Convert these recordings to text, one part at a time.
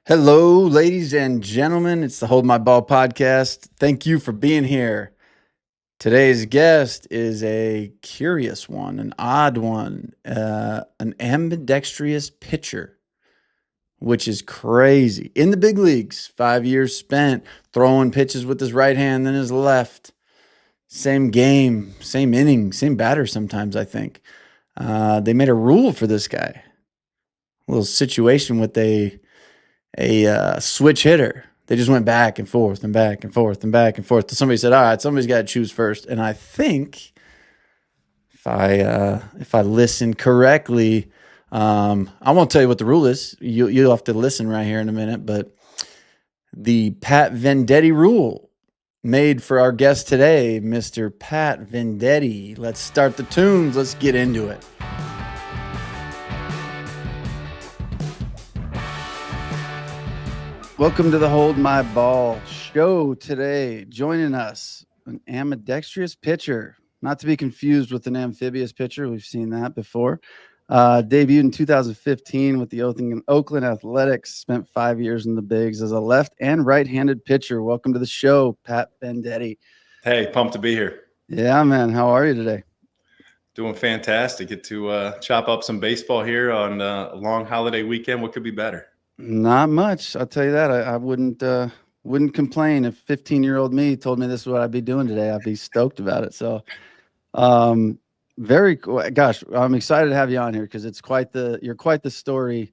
Hello, ladies and gentlemen. It's the Hold My Ball podcast. Thank you for being here. Today's guest is a curious one, an odd one, an ambidextrous pitcher, which is crazy. In the big leagues, 5 years spent throwing pitches with his right hand than his left. Same game, same inning, same batter sometimes, I think. They made a rule for this guy. A little situation with a switch hitter. They just went back and forth and back and forth and back and forth. Till somebody said, "All right, somebody's got to choose first." And I think if I listen correctly, I won't tell you what the rule is. You'll have to listen right here in a minute. But the Pat Venditte rule made for our guest today, Mr. Pat Venditte. Let's start the tunes. Let's get into it. Welcome to the Hold My Ball show today. Joining us, an ambidextrous pitcher, not to be confused with an amphibious pitcher. We've seen that before. Debuted in 2015 with the Oakland Athletics, spent 5 years in the bigs as a left and right-handed pitcher. Welcome to the show, Pat Venditte. Hey, pumped to be here. Yeah, man. How are you today? Doing fantastic. Get to chop up some baseball here on a long holiday weekend. What could be better? Not much. I'll tell you that. I wouldn't complain if 15-year-old me told me this is what I'd be doing today. I'd be stoked about it. So, very cool. Gosh, I'm excited to have you on here because you're quite the story.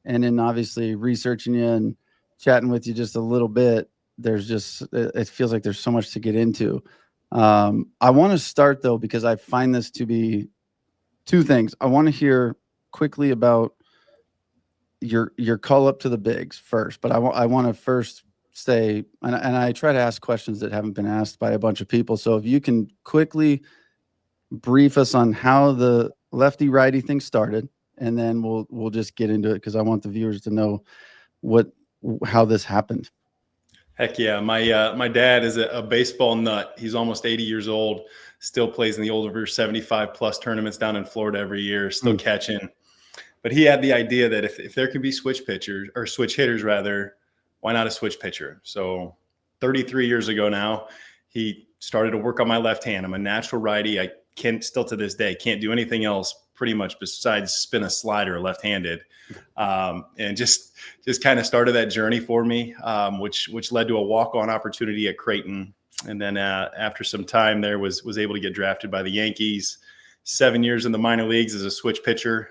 And then obviously researching you and chatting with you just a little bit, it feels like there's so much to get into. I want to start though, because I find this to be two things. I want to hear quickly about your call up to the bigs first, but I want to first say, and I try to ask questions that haven't been asked by a bunch of people. So if you can quickly brief us on how the lefty righty thing started, and then we'll just get into it because I want the viewers to know how this happened. Heck yeah. My dad is a baseball nut. He's almost 80 years old, still plays in the over 75 plus tournaments down in Florida every year, still catching. But he had the idea that if there could be switch hitters rather, why not a switch pitcher? So 33 years ago now, he started to work on my left hand. I'm a natural righty. I still to this day can't do anything else pretty much besides spin a slider left-handed. And just kind of started that journey for me, which led to a walk-on opportunity at Creighton. And then after some time there was able to get drafted by the Yankees. 7 years in the minor leagues as a switch pitcher.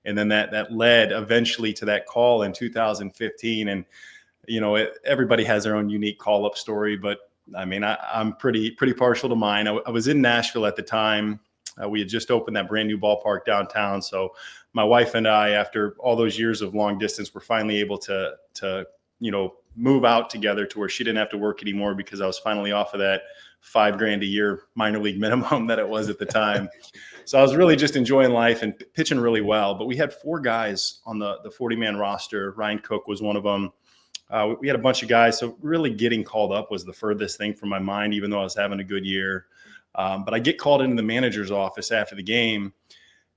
And then that led eventually to that call in 2015. And, everybody has their own unique call-up story, but I mean, I'm pretty partial to mine. I was in Nashville at the time. We had just opened that brand new ballpark downtown. So my wife and I, after all those years of long distance, were finally able to move out together to where she didn't have to work anymore because I was finally off of that $5,000 a year minor league minimum that it was at the time. So I was really just enjoying life and pitching really well. But we had 4 guys on the 40-man roster. Ryan Cook was one of them. We had a bunch of guys. So really getting called up was the furthest thing from my mind, even though I was having a good year. But I get called into the manager's office after the game,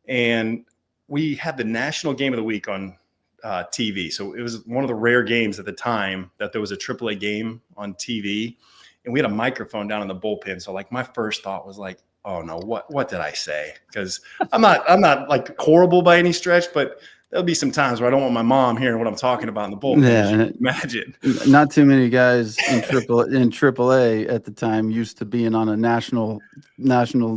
and we had the national game of the week on TV. So it was one of the rare games at the time that there was a AAA game on TV, and we had a microphone down in the bullpen. So like my first thought was like, oh no, what did I say? Because I'm not like horrible by any stretch, but there'll be some times where I don't want my mom hearing what I'm talking about in the bullpen. Yeah, imagine. Not too many guys in AAA at the time used to being on a national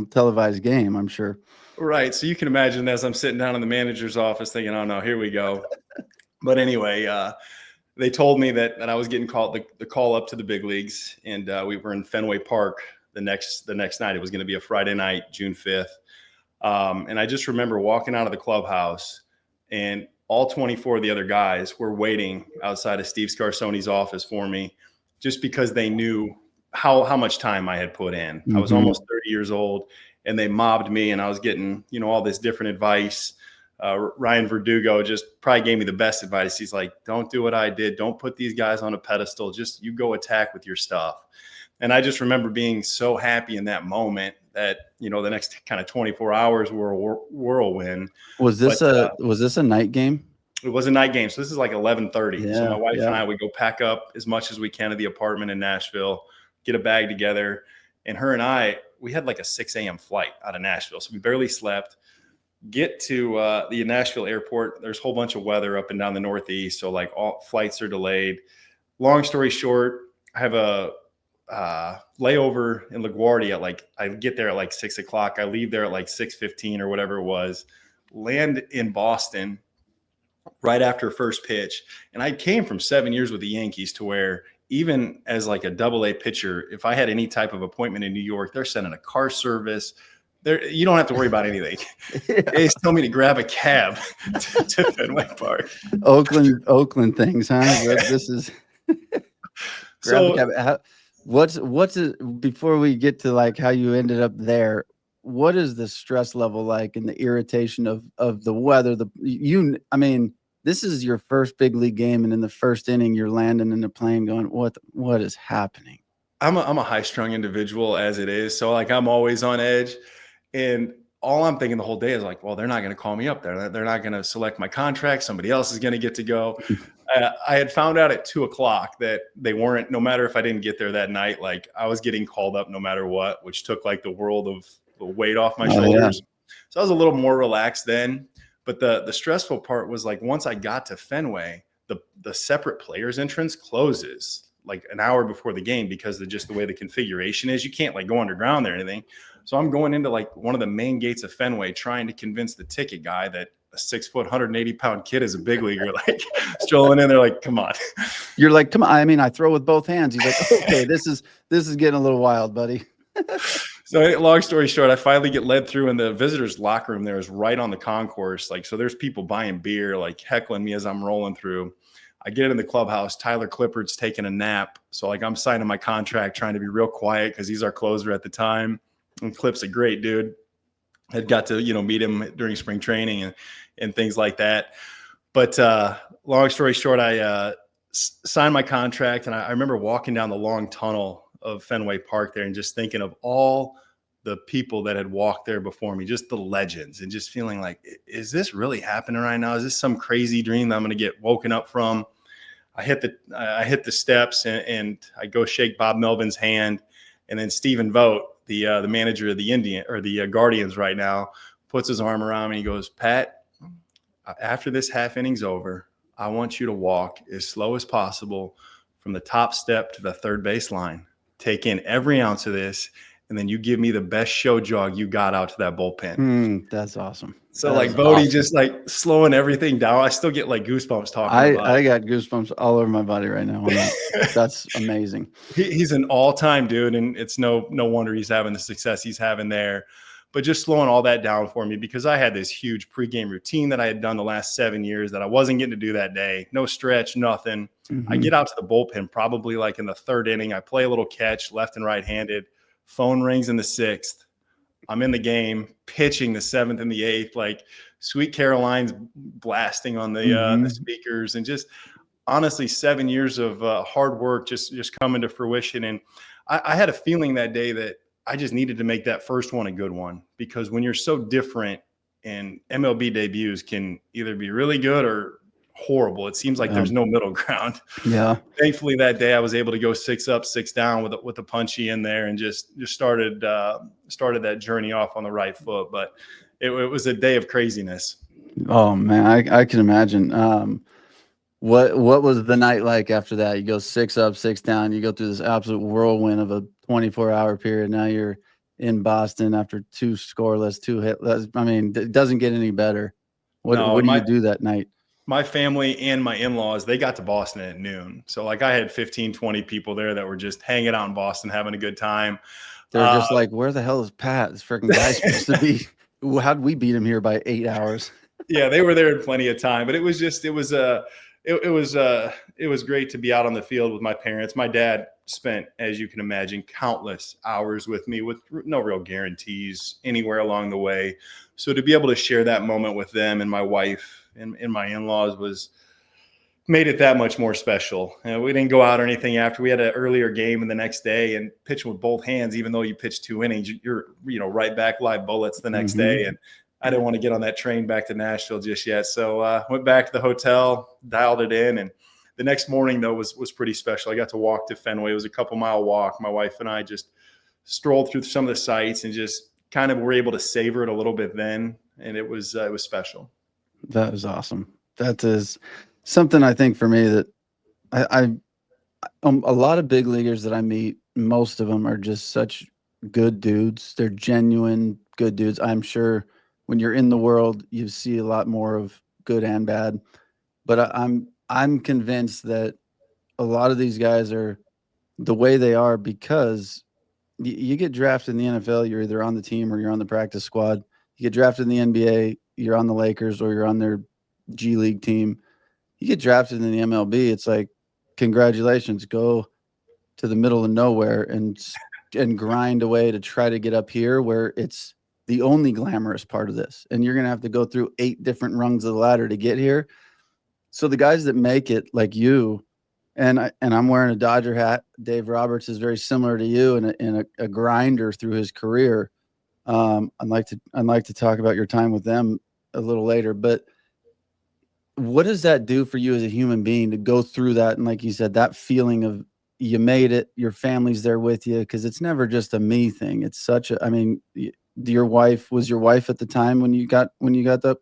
televised game, I'm sure. Right. So you can imagine as I'm sitting down in the manager's office thinking, oh no, here we go. But anyway, they told me that I was getting called the call up to the big leagues, and we were in Fenway Park the next night. It was going to be a Friday night, June 5th. And I just remember walking out of the clubhouse, and all 24 of the other guys were waiting outside of Steve Scarsoni's office for me, just because they knew how much time I had put in. Mm-hmm. I was almost 30 years old, and they mobbed me, and I was getting, all this different advice. Ryan Verdugo just probably gave me the best advice. He's like, don't do what I did. Don't put these guys on a pedestal. Just you go attack with your stuff. And I just remember being so happy in that moment that, the next kind of 24 hours were a whirlwind. Was this a night game? It was a night game. So this is like 11:30. So my Yeah, wife and yeah. I would go pack up as much as we can at the apartment in Nashville, get a bag together. And her and I, we had like a 6 a.m. flight out of Nashville. So we barely slept. Get to the Nashville airport. There's a whole bunch of weather up and down the Northeast. So like all flights are delayed. Long story short, I have a layover in LaGuardia at like, I get there at like 6 o'clock. I leave there at like 6:15 or whatever it was, land in Boston right after first pitch. And I came from 7 years with the Yankees to where even as like a AA pitcher, if I had any type of appointment in New York, they're sending a car service. There, you don't have to worry about anything. Yeah. They just tell me to grab a cab to Fenway Park. Oakland things, huh? This is So what's it, before we get to like how you ended up there, what is the stress level like and the irritation of the weather? I mean, this is your first big league game, and in the first inning, you're landing in the plane going, what is happening? I'm a high strung individual as it is. So like I'm always on edge. And all I'm thinking the whole day is like, well, they're not going to call me up there. They're not going to select my contract. Somebody else is going to get to go. I had found out at 2:00 that they weren't, no matter if I didn't get there that night, like I was getting called up no matter what, which took like the world of the weight off my shoulders. Yeah. So I was a little more relaxed then. But the stressful part was like, once I got to Fenway, the separate players entrance closes like an hour before the game because of just the way the configuration is. You can't like go underground there or anything. So I'm going into like one of the main gates of Fenway trying to convince the ticket guy that a 6 foot, 180-pound kid is a big leaguer, like strolling in there like, come on. You're like, come on. I mean, I throw with both hands. He's like, okay, this is getting a little wild, buddy. So long story short, I finally get led through, and the visitors locker room there is right on the concourse. Like, so there's people buying beer, like heckling me as I'm rolling through. I get in the clubhouse. Tyler Clippard's taking a nap. So like I'm signing my contract, trying to be real quiet because he's our closer at the time. And Clip's a great dude. Had got to, meet him during spring training and things like that. But long story short, I signed my contract, and I remember walking down the long tunnel of Fenway Park there and just thinking of all the people that had walked there before me, just the legends, and just feeling like, is this really happening right now? Is this some crazy dream that I'm going to get woken up from? I hit the steps and I go shake Bob Melvin's hand, and then Stephen Vogt, the manager of the Guardians right now, puts his arm around me. He goes, Pat, after this half inning's over, I want you to walk as slow as possible from the top step to the third base line. Take in every ounce of this, and then you give me the best show jog you got out to that bullpen. That's awesome. So like Bodie just like slowing everything down. I still get like goosebumps talking about it. I got goosebumps all over my body right now. That's amazing. He's an all-time dude, and it's no wonder he's having the success he's having there. But just slowing all that down for me, because I had this huge pregame routine that I had done the last 7 years that I wasn't getting to do that day. No stretch, nothing. Mm-hmm. I get out to the bullpen probably like in the third inning. I play a little catch, left and right-handed. Phone rings in the sixth. I'm in the game, pitching the seventh and the eighth, like Sweet Caroline's blasting on the speakers, and just honestly 7 years of hard work just coming to fruition. And I had a feeling that day that I just needed to make that first one a good one, because when you're so different, and MLB debuts can either be really good or horrible. It seems like there's no middle ground. Yeah. Thankfully that day I was able to go 6 up, 6 down with a punchy in there, and just started that journey off on the right foot. But it was a day of craziness. Oh man, I can imagine. What was the night like after that? You go 6 up, 6 down. You go through this absolute whirlwind of a 24-hour period. Now you're in Boston after 2 scoreless, 2 hitless. I mean, it doesn't get any better. What do you do that night? My family and my in-laws, they got to Boston at noon. So like I had 15, 20 people there that were just hanging out in Boston, having a good time. They're just like, where the hell is Pat? This freaking guy's supposed to be. How'd we beat him here by 8 hours? Yeah, they were there in plenty of time, but it was great to be out on the field with my parents. My dad spent, as you can imagine, countless hours with me with no real guarantees anywhere along the way. So to be able to share that moment with them and my wife and my in-laws made it that much more special. We didn't go out or anything after. We had an earlier game in the next day, and pitching with both hands, even though you pitch 2 innings, you're right back live bullets the next day. And I didn't want to get on that train back to Nashville just yet. So went back to the hotel, dialed it in. And the next morning, though, was pretty special. I got to walk to Fenway. It was a couple-mile walk. My wife and I just strolled through some of the sites and just kind of were able to savor it a little bit then. And it was special. That is awesome. That is something I think for me that I a lot of big leaguers that I meet, most of them are just such good dudes. They're genuine good dudes. I'm sure when you're in the world, you see a lot more of good and bad. But I'm convinced that a lot of these guys are the way they are because you get drafted in the NFL, you're either on the team or you're on the practice squad. You get drafted in the NBA, you're on the Lakers or you're on their G League team. You get drafted in the MLB, it's like, congratulations, go to the middle of nowhere and grind away to try to get up here where it's the only glamorous part of this. And you're going to have to go through 8 different rungs of the ladder to get here. So the guys that make it like you, and I'm wearing a Dodger hat. Dave Roberts is very similar to you and a grinder through his career. I'd like to talk about your time with them a little later, but what does that do for you as a human being to go through that? And like you said, that feeling of you made it, your family's there with you. Cause it's never just a me thing. It's such a, I mean, was your wife at the time when you got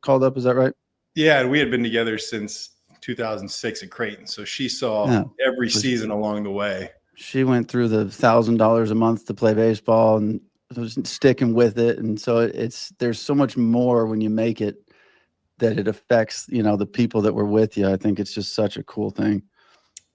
called up? Is that right? Yeah. And we had been together since 2006 at Creighton. So she saw every season along the way. She went through the $1,000 a month to play baseball and was sticking with it. And so there's so much more when you make it that it affects, the people that were with you. I think it's just such a cool thing.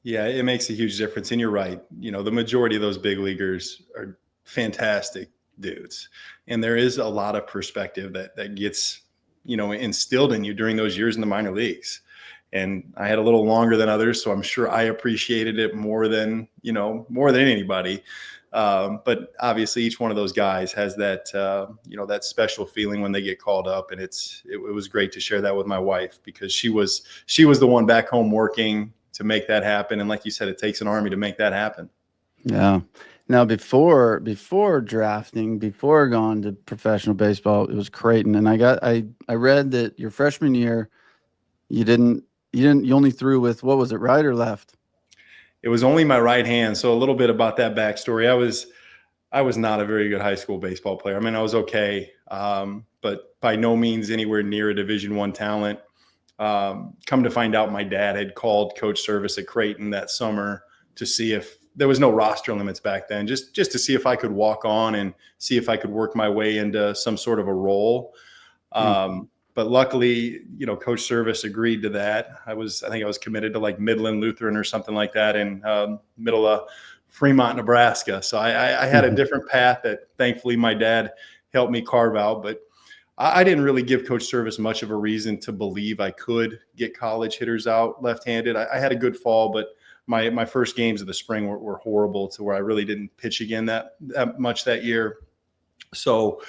Yeah, it makes a huge difference. And you're right. The majority of those big leaguers are fantastic dudes. And there is a lot of perspective that gets, instilled in you during those years in the minor leagues. And I had a little longer than others, so I'm sure I appreciated it more than anybody. But obviously each one of those guys has that, that special feeling when they get called up. And it was great to share that with my wife because she was the one back home working to make that happen. And like you said, it takes an army to make that happen. Yeah. Now before drafting, before going to professional baseball, it was Creighton. And I read that your freshman year, you only threw with, what was it, right or left? It was only my right hand. So a little bit about that backstory. I was not a very good high school baseball player. I mean, I was okay, but by no means anywhere near a Division I talent. Come to find out, my dad had called Coach Service at Creighton that summer to see if there was no roster limits back then, just to see if I could walk on and see if I could work my way into some sort of a role. But luckily, Coach Service agreed to that. I think I was committed to like Midland Lutheran or something like that in middle of Fremont, Nebraska. So I had a different path that thankfully my dad helped me carve out. But I didn't really give Coach Service much of a reason to believe I could get college hitters out left-handed. I had a good fall, but my first games of the spring were horrible to where I really didn't pitch again that much that year. So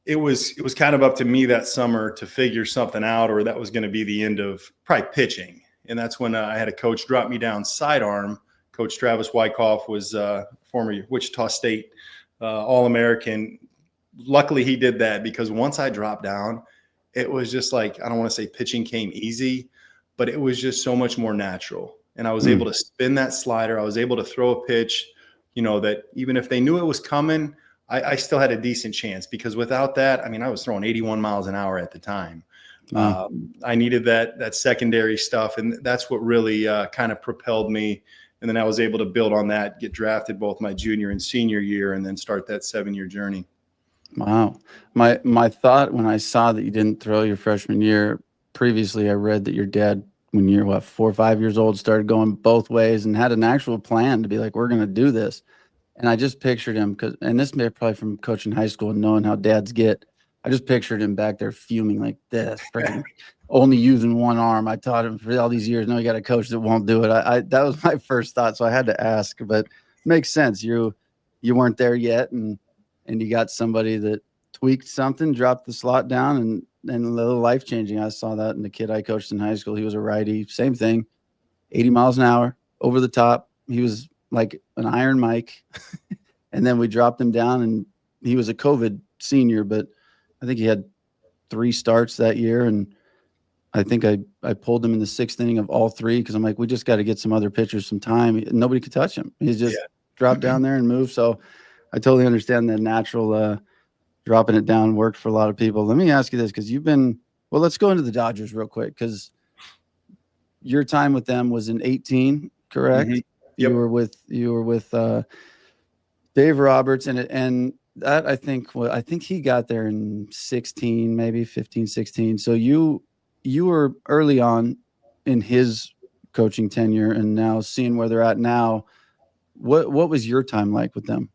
it was kind of up to me that summer to figure something out, or that was going to be the end of probably pitching. And that's when I had a coach drop me down sidearm. Coach Travis Wyckoff was former Wichita State All-American. Luckily, he did that because once I dropped down, it was just like, I don't want to say pitching came easy, but it was just so much more natural. And I was able to spin that slider. I was able to throw a pitch, that even if they knew it was coming, I still had a decent chance, because without that, I mean, I was throwing 81 miles an hour at the time. I needed that secondary stuff, and that's what really kind of propelled me. And then I was able to build on that, get drafted both my junior and senior year, and then start that 7-year journey. Wow. My thought when I saw that you didn't throw your freshman year, previously I read that your dad, when you're 4 or 5 years old, started going both ways and had an actual plan to be like, we're going to do this. And I just pictured him, and this may probably from coaching high school and knowing how dads get. I just pictured him back there fuming like this, freaking only using one arm. I taught him for all these years. No, you got a coach that won't do it. That was my first thought, so I had to ask. But it makes sense. You weren't there yet, and you got somebody that tweaked something, dropped the slot down, and a little life changing. I saw that in the kid I coached in high school. He was a righty, same thing, 80 miles an hour, over the top. He was like an Iron Mike. And then we dropped him down, and he was a COVID senior, but I think he had 3 starts that year, and I think I pulled him in the 6th inning of all 3 because I'm like, we just got to get some other pitchers some time. Nobody could touch him. He's just dropped down there and moved. So I totally understand the natural dropping it down worked for a lot of people. Let me ask you this, because let's go into the Dodgers real quick, because your time with them was in 18, correct? Yep. You were with Dave Roberts, and that I think he got there in 16, maybe 15, 16. So you were early on in his coaching tenure, and now seeing where they're at now, what was your time like with them?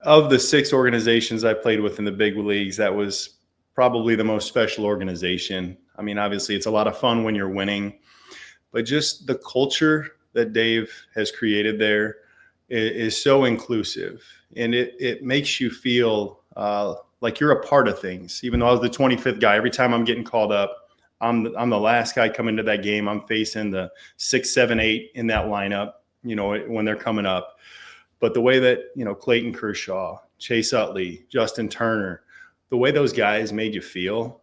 Of the 6 organizations I played with in the big leagues, that was probably the most special organization. I mean, obviously it's a lot of fun when you're winning, but just the culture that Dave has created there is so inclusive, and it makes you feel like you're a part of things. Even though I was the 25th guy, every time I'm getting called up, I'm the last guy coming to that game. I'm facing the 6, 7, 8 in that lineup, when they're coming up. But the way that, Clayton Kershaw, Chase Utley, Justin Turner, the way those guys made you feel,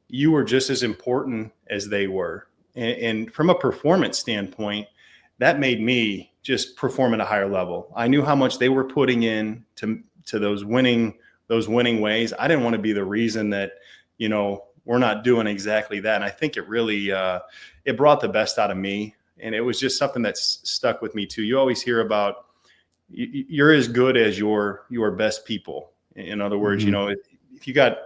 you were just as important as they were. And from a performance standpoint, that made me just perform at a higher level. I knew how much they were putting in to those winning ways. I didn't want to be the reason that, we're not doing exactly that. And I think it really, it brought the best out of me. And it was just something that's stuck with me too. You always hear about, you're as good as your best people. In other words, if you got,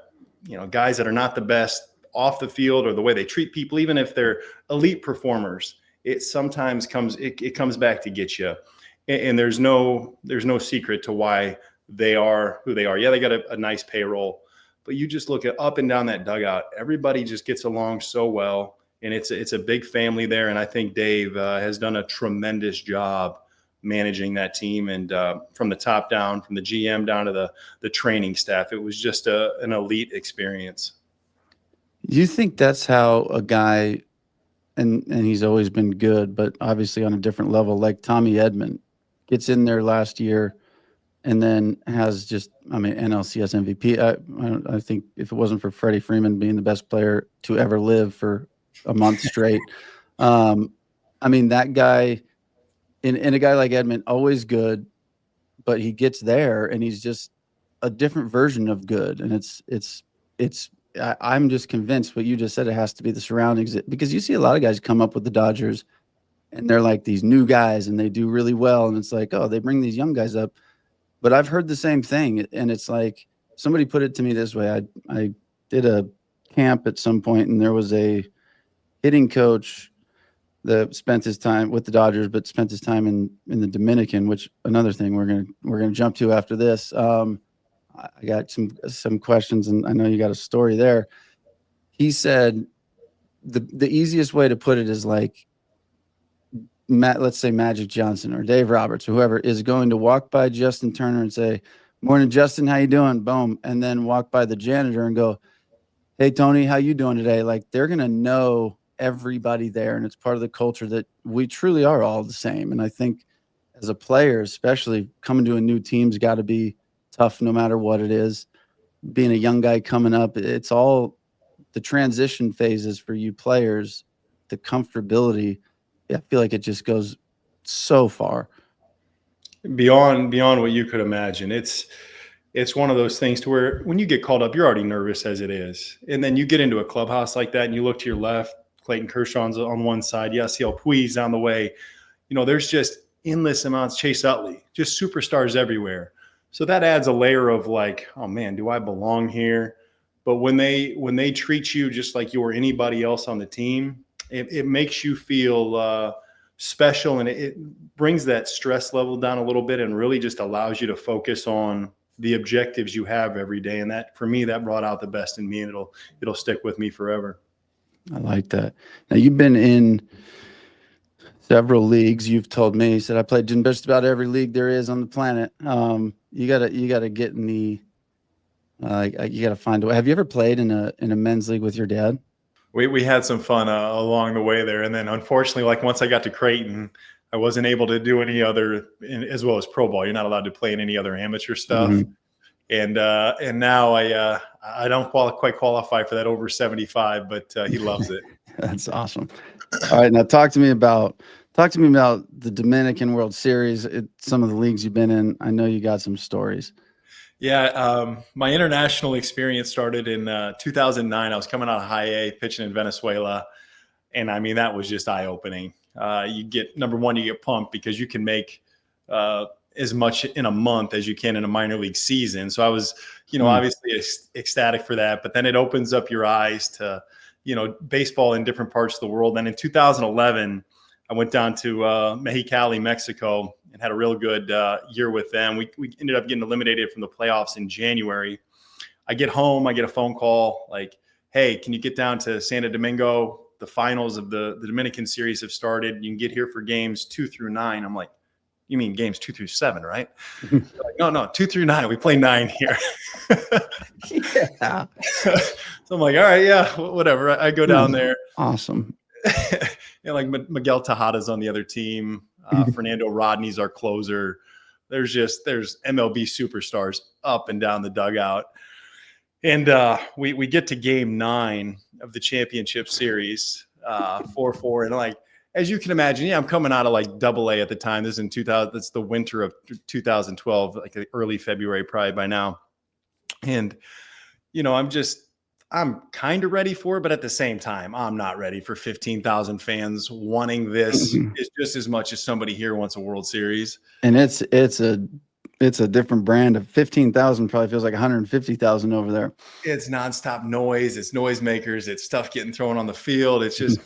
guys that are not the best off the field, or the way they treat people, even if they're elite performers, it sometimes comes back to get you. And there's no secret to why they are who they are. Yeah, they got a nice payroll, but you just look at up and down that dugout, everybody just gets along so well. And it's a big family there. And I think Dave has done a tremendous job managing that team, and from the top down, from the GM down to the training staff. It was just an elite experience. You think that's how a guy, and he's always been good, but obviously on a different level, like Tommy Edman, gets in there last year and then has just, NLCS MVP. I think if it wasn't for Freddie Freeman being the best player to ever live for a month straight, that guy, in a guy like Edman, always good, but he gets there and he's just a different version of good. And I'm just convinced what you just said, it has to be the surroundings, because you see a lot of guys come up with the Dodgers and they're like these new guys and they do really well. And it's like, oh, they bring these young guys up. But I've heard the same thing. And it's like, somebody put it to me this way. I did a camp at some point, and there was a hitting coach that spent his time with the Dodgers, but spent his time in the Dominican, which another thing we're gonna jump to after this. I got some questions, and I know you got a story there. He said the easiest way to put it is like, let's say Magic Johnson or Dave Roberts or whoever is going to walk by Justin Turner and say, "Morning, Justin, how you doing?" Boom, and then walk by the janitor and go, "Hey, Tony, how you doing today?" Like, they're gonna know everybody there, and it's part of the culture that we truly are all the same. And I think as a player, especially coming to a new team's got to be tough no matter what it is. Being a young guy coming up, it's all the transition phases for you players, the comfortability. I feel like it just goes so far beyond what you could imagine. It's one of those things to where when you get called up, you're already nervous as it is. And then you get into a clubhouse like that and you look to your left, Clayton Kershaw's on one side, Yasiel Puig's on the way. There's just endless amounts, Chase Utley, just superstars everywhere. So that adds a layer of like, oh man, do I belong here? But when they treat you just like you or anybody else on the team, it makes you feel special, and it brings that stress level down a little bit and really just allows you to focus on the objectives you have every day. And that, for me, that brought out the best in me, and it'll stick with me forever. I like that. Now, you've been in several leagues. You've told me, you said, I played in just about every league there is on the planet. You gotta get in the you gotta find a way. Have you ever played in a men's league with your dad? We had some fun along the way there, and then unfortunately, like once I got to Creighton, I wasn't able to do any other, as well as pro ball. You're not allowed to play in any other amateur stuff. and now I don't quite qualify for that over 75, but he loves it. That's awesome. All right, now talk to me about the Dominican World Series. Some of the leagues you've been in. I know you got some stories. Yeah, my international experience started in 2009. I was coming out of high A, pitching in Venezuela, and I mean that was just eye opening. You get number one, you get pumped because you can make as much in a month as you can in a minor league season. So I was, obviously ecstatic for that. But then it opens up your eyes to, baseball in different parts of the world. And in 2011, I went down to Mexicali, Mexico, and had a real good year with them. We ended up getting eliminated from the playoffs in January. I get home, I get a phone call like, hey, can you get down to Santo Domingo? The finals of the Dominican series have started. You can get here for games 2 through 9. I'm like, you mean games 2 through 7, right? Like, no, 2 through 9. We play 9 here. Yeah. So I'm like, all right, yeah, whatever. I go down there. Awesome. Like Miguel Tejada's on the other team. Fernando Rodney's our closer. There's MLB superstars up and down the dugout. And we get to game 9 of the championship series, 4-4. And like, as you can imagine, I'm coming out of like AA at the time. This is in 2000. That's the winter of 2012, like early February, probably by now. And, I'm kind of ready for it, but at the same time, I'm not ready for 15,000 fans wanting this is just as much as somebody here wants a World Series. And it's a different brand of 15,000. Probably feels like 150,000 over there. It's nonstop noise. It's noisemakers. It's stuff getting thrown on the field. It's just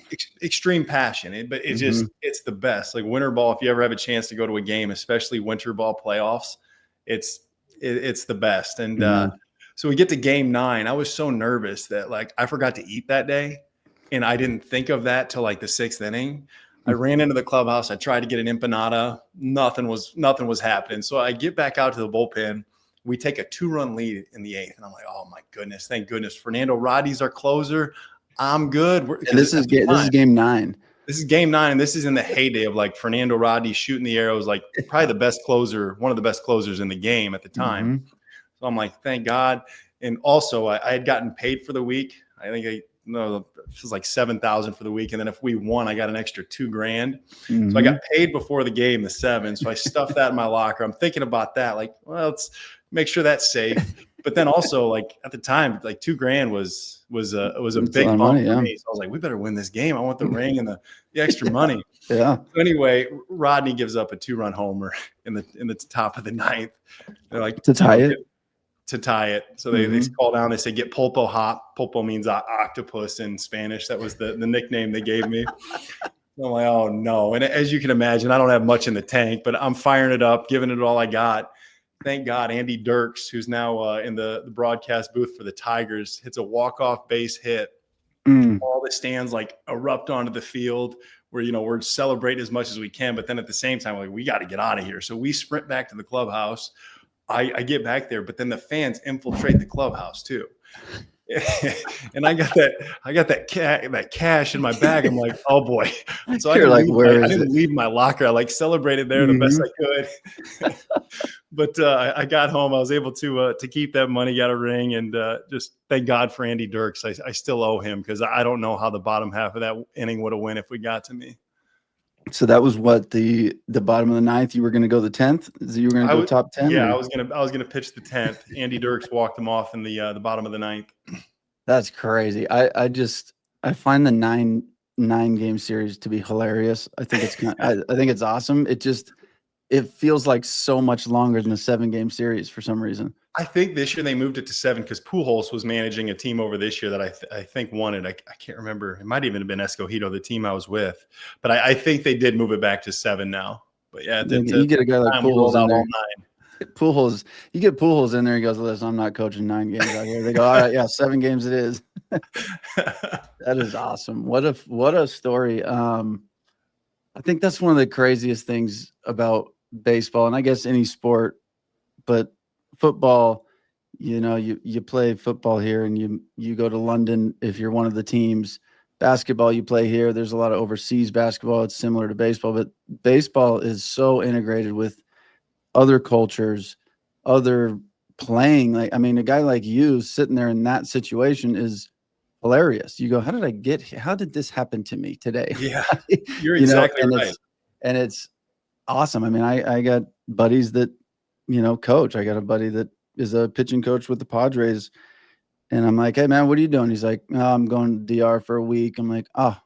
extreme passion. But it's the best. Like winter ball. If you ever have a chance to go to a game, especially winter ball playoffs, it's the best. And so we get to game 9. I was so nervous that like I forgot to eat that day, and I didn't think of that till like the 6th inning. I ran into the clubhouse. I tried to get an empanada. Nothing was happening. So I get back out to the bullpen. We take a 2-run lead in the 8th, and I'm like, oh my goodness, thank goodness. Fernando Rodney's our closer. I'm good. And this is game 9. This is game 9, and this is in the heyday of like Fernando Rodney shooting the arrows, like probably the best closer, one of the best closers in the game at the time. So I'm like, thank God. And also, I had gotten paid for the week. I think it was like $7,000 for the week. And then if we won, I got an extra $2,000. So I got paid before the game, the 7. So I stuffed that in my locker. I'm thinking about that. Like, well, let's make sure that's safe. But then also, like at the time, like $2,000 was a big bump money, for me. So I was like, we better win this game. I want the ring and the extra money. Yeah. So anyway, Rodney gives up a 2-run homer in the top of the 9th. They're like, to tie it. To tie it. So they call down, they say, get pulpo hot. Pulpo means octopus in Spanish. That was the nickname they gave me. I'm like, oh no. And as you can imagine, I don't have much in the tank, but I'm firing it up, giving it all I got. Thank God Andy Dirks, who's now in the broadcast booth for the Tigers, hits a walk-off base hit. All the stands like erupt onto the field where, we're celebrating as much as we can. But then at the same time, like, we got to get out of here. So we sprint back to the clubhouse. I get back there, but then the fans infiltrate the clubhouse too. And I got that cash in my bag. I'm like, oh boy. So I didn't leave my locker. I like celebrated there the best I could. But I got home. I was able to keep that money, got a ring, and just thank God for Andy Dirks. I still owe him because I don't know how the bottom half of that inning would have went if we got to me. So that was what the bottom of the 9th. You were going to go the 10th. You were going to go top 10. Yeah, I was gonna pitch the 10th. Andy Dirks walked him off in the bottom of the 9th. That's crazy. I find the nine game series to be hilarious. I think it's I think it's awesome. It feels like so much longer than the 7-game series for some reason. I think this year they moved it to 7 because Pujols was managing a team over this year that I think won it. I can't remember. It might even have been Escogido, the team I was with. But I think they did move it back to 7 now. But yeah, you get a guy like Pujols in there. All 9. You get Pujols in there. He goes, "Listen, I'm not coaching 9 games out here." They go, "All right, yeah, 7 games it is." That is awesome. What a story. I think that's one of the craziest things about baseball, and I guess any sport, but football. You play football here, and you go to London if you're one of the teams. Basketball, you play here. There's a lot of overseas basketball. It's similar to baseball, but baseball is so integrated with other cultures, other playing. Like, I mean, a guy like you sitting there in that situation is hilarious. You go, how did this happen to me today? Yeah, you're You know, exactly right. It's awesome. I mean, I got buddies that, coach. I got a buddy that is a pitching coach with the Padres. And I'm like, hey man, what are you doing? He's like, oh, I'm going to DR for a week. I'm like, oh,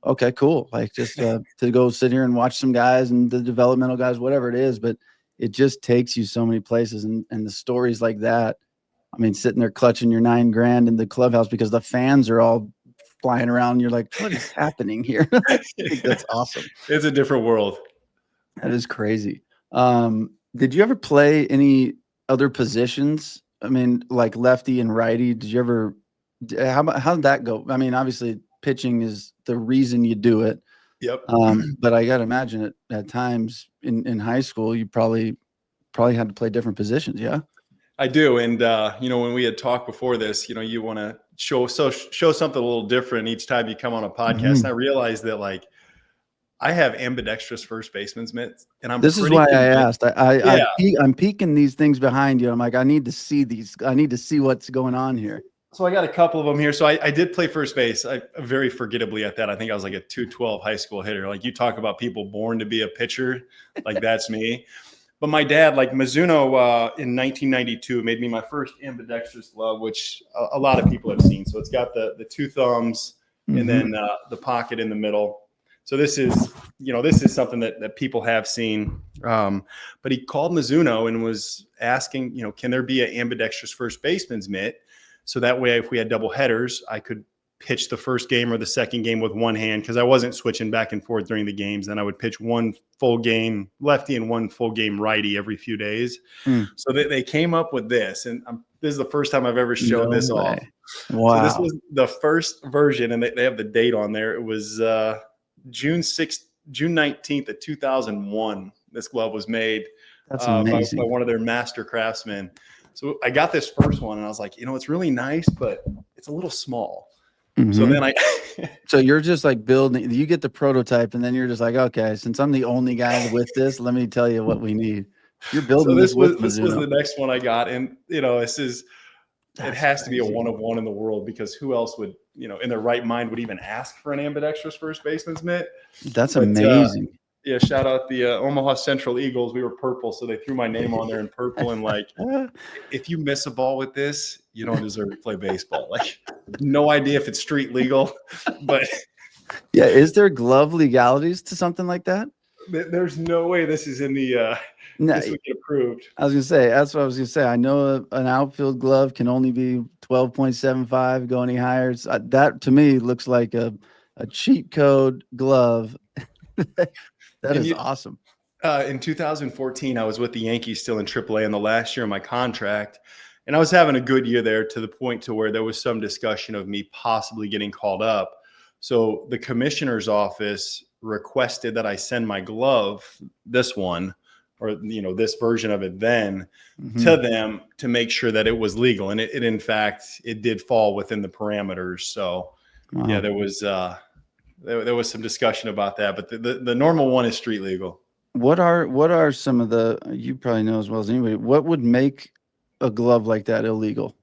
okay, cool. Like just to go sit here and watch some guys and the developmental guys, whatever it is. But it just takes you so many places. And the stories like that, I mean, sitting there clutching your $9,000 in the clubhouse because the fans are all flying around. And you're like, what is happening here? I think that's awesome. It's a different world. That is crazy. Did you ever play any other positions? I mean, like lefty and righty. Did you ever? How did that go? I mean, obviously, pitching is the reason you do it. Yep. But I got to imagine at times in high school, you probably had to play different positions. Yeah. I do. And, when we had talked before this, you want to show something a little different each time you come on a podcast. Mm-hmm. And I realized that like I have ambidextrous first baseman's mitts, and This is why I asked. I'm peeking these things behind you. I'm like, I need to see these. I need to see what's going on here. So I got a couple of them here. So I did play first base. I very forgettably at that. I think I was like a 212 high school hitter. Like you talk about people born to be a pitcher, like that's me. But my dad, like Mizuno in 1992, made me my first ambidextrous glove, which a lot of people have seen. So it's got the two thumbs and then the pocket in the middle. So this is something that people have seen. But he called Mizuno and was asking, can there be an ambidextrous first baseman's mitt? So that way, if we had double headers, I could pitch the first game or the second game with one hand because I wasn't switching back and forth during the games. Then I would pitch one full game lefty and one full game righty every few days. So they came up with this, and this is the first time I've ever showed this off. Wow! So this was the first version, and they have the date on there. It was June 19th of 2001. This glove was made by one of their master craftsmen. So I got this first one, and I was like, it's really nice, but it's a little small. So then so you're just like building. You get the prototype, and then you're just like, okay, since I'm the only guy with this, let me tell you what we need. You're building. So this was the next one I got, and it has to be a one of one in the world because who else would in their right mind would even ask for an ambidextrous first baseman's mitt? That's amazing. Yeah, shout out the Omaha Central Eagles. We were purple, so they threw my name on there in purple. And like, if you miss a ball with this, you don't deserve to play baseball. Like, no idea if it's street legal, but yeah, is there glove legalities to something like that? There's no way this is in the this would get approved. I was gonna say that's what I was gonna say. I know an outfield glove can only be 12.75. Go any higher. That to me looks like a cheat code glove. That is awesome. In 2014, I was with the Yankees still in AAA in the last year of my contract, and I was having a good year there to the point to where there was some discussion of me possibly getting called up. So the commissioner's office requested that I send my glove, this one, or this version of it then, to them to make sure that it was legal. And it in fact, it did fall within the parameters. So yeah, there was some discussion about that, but the normal one is street legal. What are some of the, you probably know as well as anybody, what would make a glove like that illegal?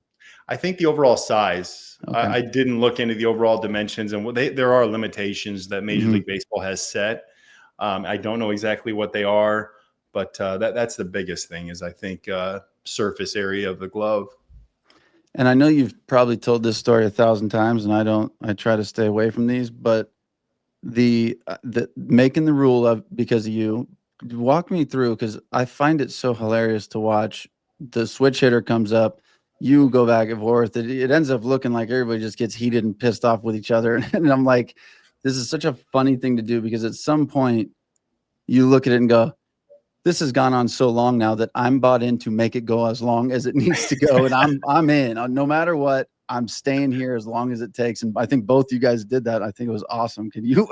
I think the overall size. Okay. I didn't look into the overall dimensions, and there are limitations that Major League Baseball has set. I don't know exactly what they are, but that's the biggest thing is I think surface area of the glove. And I know you've probably told this story 1,000 times, and I try to stay away from these, but the making the rule of because of you, walk me through, because I find it so hilarious to watch. The switch hitter comes up, you go back and forth. It ends up looking like everybody just gets heated and pissed off with each other. And I'm like, this is such a funny thing to do because at some point you look at it and go, this has gone on so long now that I'm bought in to make it go as long as it needs to go. And I'm in. No matter what, I'm staying here as long as it takes. And I think both you guys did that. I think it was awesome. Can you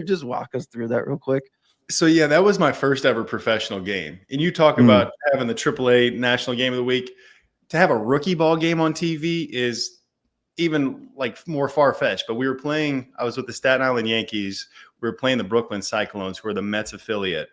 just walk us through that real quick? So yeah, that was my first ever professional game. And you talk about having the AAA National Game of the Week. To have a rookie ball game on TV is even like more far-fetched. But I was with the Staten Island Yankees. We were playing the Brooklyn Cyclones, who are the Mets affiliate.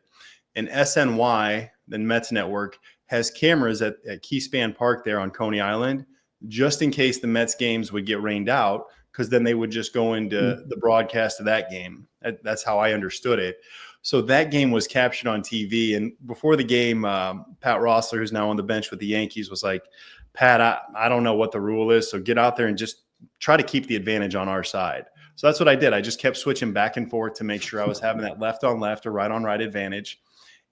And SNY, the Mets network, has cameras at Keyspan Park there on Coney Island, just in case the Mets games would get rained out, because then they would just go into the broadcast of that game. That's how I understood it. So that game was captured on TV. And before the game, Pat Rossler, who's now on the bench with the Yankees, was like, Pat, I don't know what the rule is, so get out there and just try to keep the advantage on our side. So that's what I did. I just kept switching back and forth to make sure I was having that left on left or right on right advantage.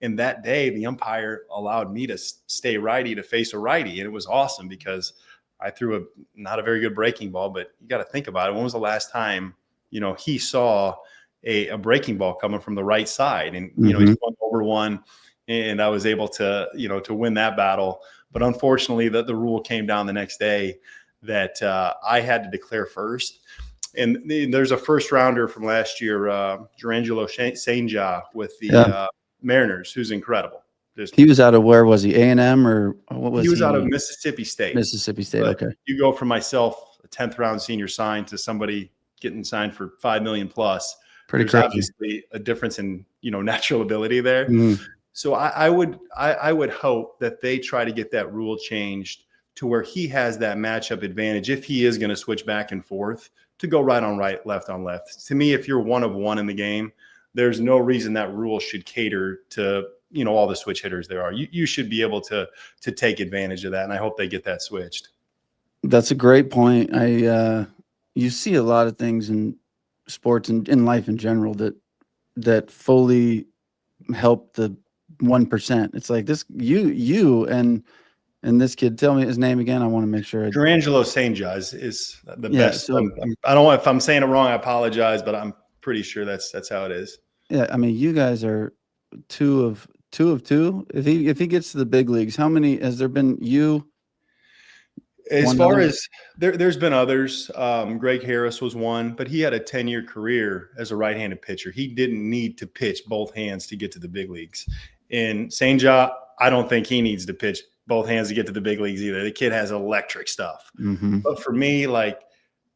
And that day, the umpire allowed me to stay righty to face a righty. And it was awesome because I threw not a very good breaking ball, but you got to think about it. When was the last time, he saw a breaking ball coming from the right side? And, he swung over one, and I was able to, to win that battle. But unfortunately, the rule came down the next day that I had to declare first. And there's a first rounder from last year, Jurangelo Sainja with the Mariners, who's incredible. He was out of, where was he? A&M or what was he? He was out of Mississippi State. Mississippi State. But okay. You go from myself, a 10th round senior sign, to somebody getting signed for $5 million plus. Pretty There's crazy. obviously a difference in, natural ability there. Mm-hmm. So I would hope that they try to get that rule changed to where he has that matchup advantage if he is going to switch back and forth, to go right on right, left on left. To me, if you're one of one in the game, there's no reason that rule should cater to, all the switch hitters there are. You should be able to take advantage of that, and I hope they get that switched. That's a great point. You see a lot of things in sports and in life in general that fully help the 1%. It's like this, you and this kid. Tell me his name again. I want to make sure. Jurangelo Sainja is the best. So, I don't know if I'm saying it wrong. I apologize, but I'm pretty sure that's how it is. Yeah, I mean, you guys are two of two. If he gets to the big leagues, how many has there been? You. As far as there's been others. Greg Harris was one, but he had a 10-year career as a right-handed pitcher. He didn't need to pitch both hands to get to the big leagues. And Sainja, I don't think he needs to pitch both hands to get to the big leagues either. The kid has electric stuff. Mm-hmm. But for me,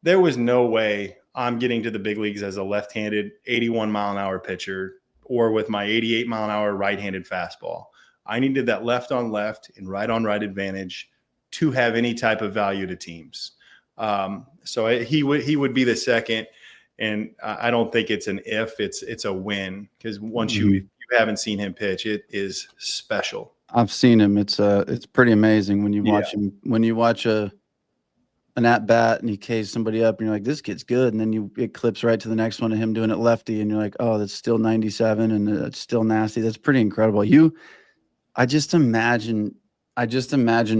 there was no way I'm getting to the big leagues as a left-handed 81-mile-an-hour pitcher or with my 88-mile-an-hour right-handed fastball. I needed that left-on-left and right-on-right advantage to have any type of value to teams. So he would be the second, and I don't think it's an if, it's a win, because once you haven't seen him pitch, it is special. I've seen him. It's pretty amazing when you watch him. When you watch an at bat and he Ks somebody up, and you're like, this kid's good, and then it clips right to the next one of him doing it lefty, and you're like, oh, that's still 97, and it's still nasty. That's pretty incredible. I just imagine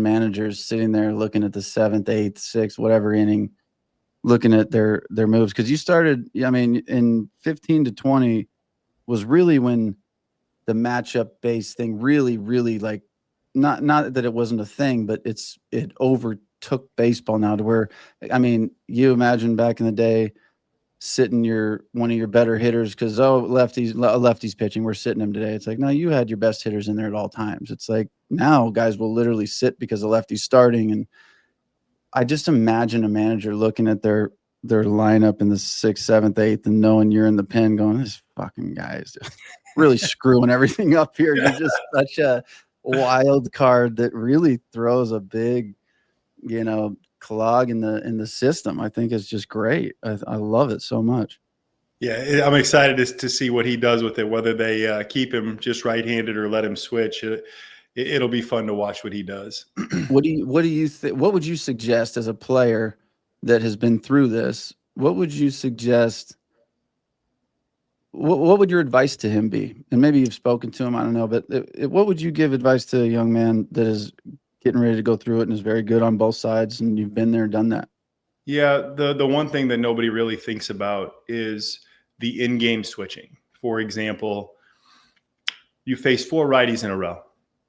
managers sitting there looking at the 7th, 8th, 6th, whatever inning, looking at their moves, because you started. I mean, in 15 to 20 was really when the matchup based thing really, like, not that it wasn't a thing, but it overtook baseball now to where, I mean, you imagine back in the day sitting one of your better hitters because, lefty's pitching, we're sitting him today. It's like, no, you had your best hitters in there at all times. It's like now guys will literally sit because the lefty's starting. And I just imagine a manager looking at their lineup in the 6th, 7th, 8th and knowing you're in the pen going, this fucking guy is really screwing everything up here. You're just such a wild card that really throws a big, clog in the system. I think it's just great. I love it so much. Yeah, I'm excited to see what he does with it, whether they keep him just right-handed or let him switch. It'll be fun to watch what he does. What do you think? What would you suggest as a player that has been through this? What would you suggest? What would your advice to him be? And maybe you've spoken to him, I don't know, but what would you give advice to a young man that is getting ready to go through it and is very good on both sides, and you've been there and done that? Yeah, the one thing that nobody really thinks about is the in-game switching. For example, you face 4 righties in a row.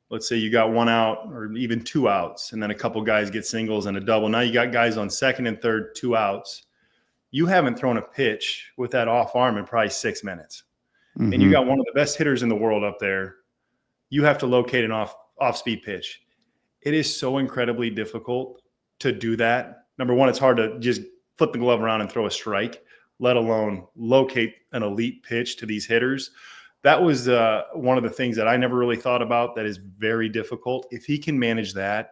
Let's say you got 1 out or even 2 outs, and then a couple guys get singles and a double. Now you got guys on 2nd and 3rd, 2 outs. You haven't thrown a pitch with that off arm in probably 6 minutes. Mm-hmm. And you got one of the best hitters in the world up there. You have to locate an off-speed pitch. It is so incredibly difficult to do that. Number one, it's hard to just flip the glove around and throw a strike, let alone locate an elite pitch to these hitters. that was one of the things that I never really thought about. That is very difficult. If he can manage that,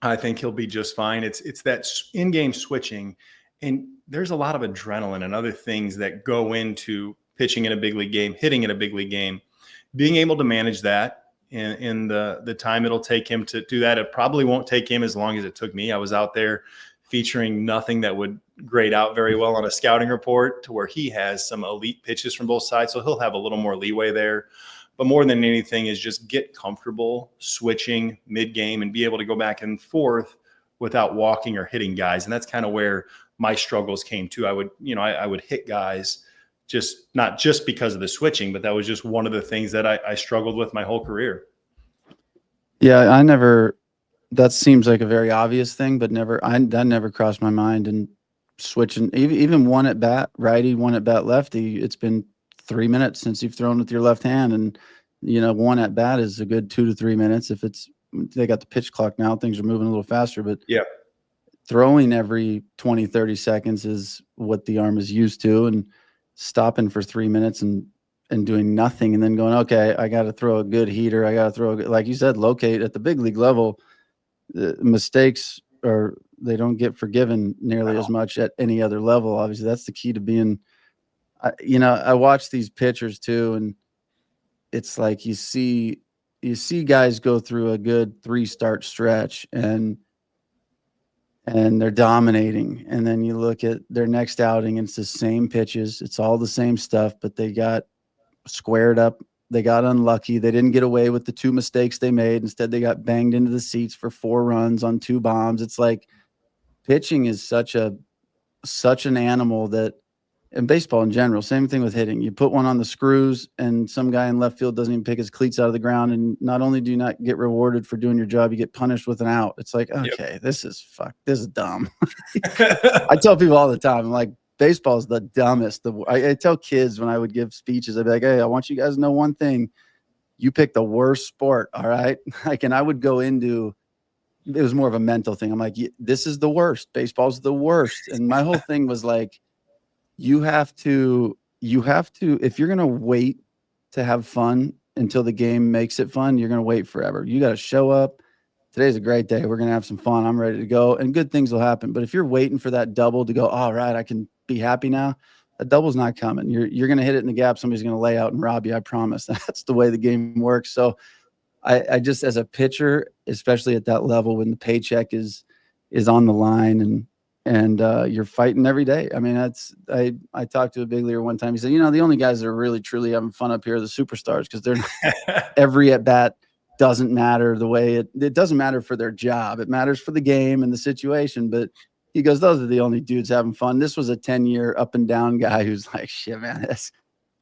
I think he'll be just fine. It's that in-game switching, and there's a lot of adrenaline and other things that go into pitching in a big league game, hitting in a big league game. Being able to manage that in the time it'll take him to do that, it probably won't take him as long as it took me. I was out there featuring nothing that would grade out very well on a scouting report, to where he has some elite pitches from both sides, so he'll have a little more leeway there. But more than anything is just get comfortable switching mid-game and be able to go back and forth without walking or hitting guys. And that's kind of where my struggles came to. I would hit guys, just not just because of the switching, but that was just one of the things that I struggled with my whole career. Yeah, that seems like a very obvious thing, but that never crossed my mind. And switching, even one at bat righty, one at bat lefty, it's been 3 minutes since you've thrown with your left hand, and one at bat is a good 2 to 3 minutes. If they got the pitch clock now, things are moving a little faster, but yeah, throwing every 20, 30 seconds is what the arm is used to, and stopping for 3 minutes and doing nothing and then going, okay, I got to throw a good heater. I got to throw like you said, locate at the big league level. Mistakes they don't get forgiven nearly as much at any other level. Obviously, that's the key to being. I watch these pitchers too, and it's like you see guys go through a good 3-start stretch and they're dominating, and then you look at their next outing and it's the same pitches, it's all the same stuff, but they got squared up, they got unlucky, they didn't get away with the 2 mistakes they made. Instead, they got banged into the seats for 4 runs on 2 bombs. It's like pitching is such an animal that. And baseball in general, same thing with hitting. You put one on the screws and some guy in left field doesn't even pick his cleats out of the ground. And not only do you not get rewarded for doing your job, you get punished with an out. It's like, okay, this is dumb. I tell people all the time, I'm like, baseball is the dumbest. I tell kids when I would give speeches, I'd be like, hey, I want you guys to know one thing. You picked the worst sport, all right? And I would go into, it was more of a mental thing. I'm like, this is the worst. Baseball's the worst. And my whole thing was like, you have to, if you're going to wait to have fun until the game makes it fun, you're going to wait forever. You got to show up. Today's a great day. We're going to have some fun. I'm ready to go, and good things will happen. But if you're waiting for that double to go, all right, I can be happy now, that double's not coming. You're going to hit it in the gap. Somebody's going to lay out and rob you. I promise. That's the way the game works. So I just, as a pitcher, especially at that level, when the paycheck is on the line and you're fighting every day. I mean, I talked to a big leaguer one time. He said, the only guys that are really truly having fun up here are the superstars, because they're every at bat doesn't matter the way it doesn't matter for their job. It matters for the game and the situation. But he goes, those are the only dudes having fun. This was a 10-year up and down guy who's like, shit, man,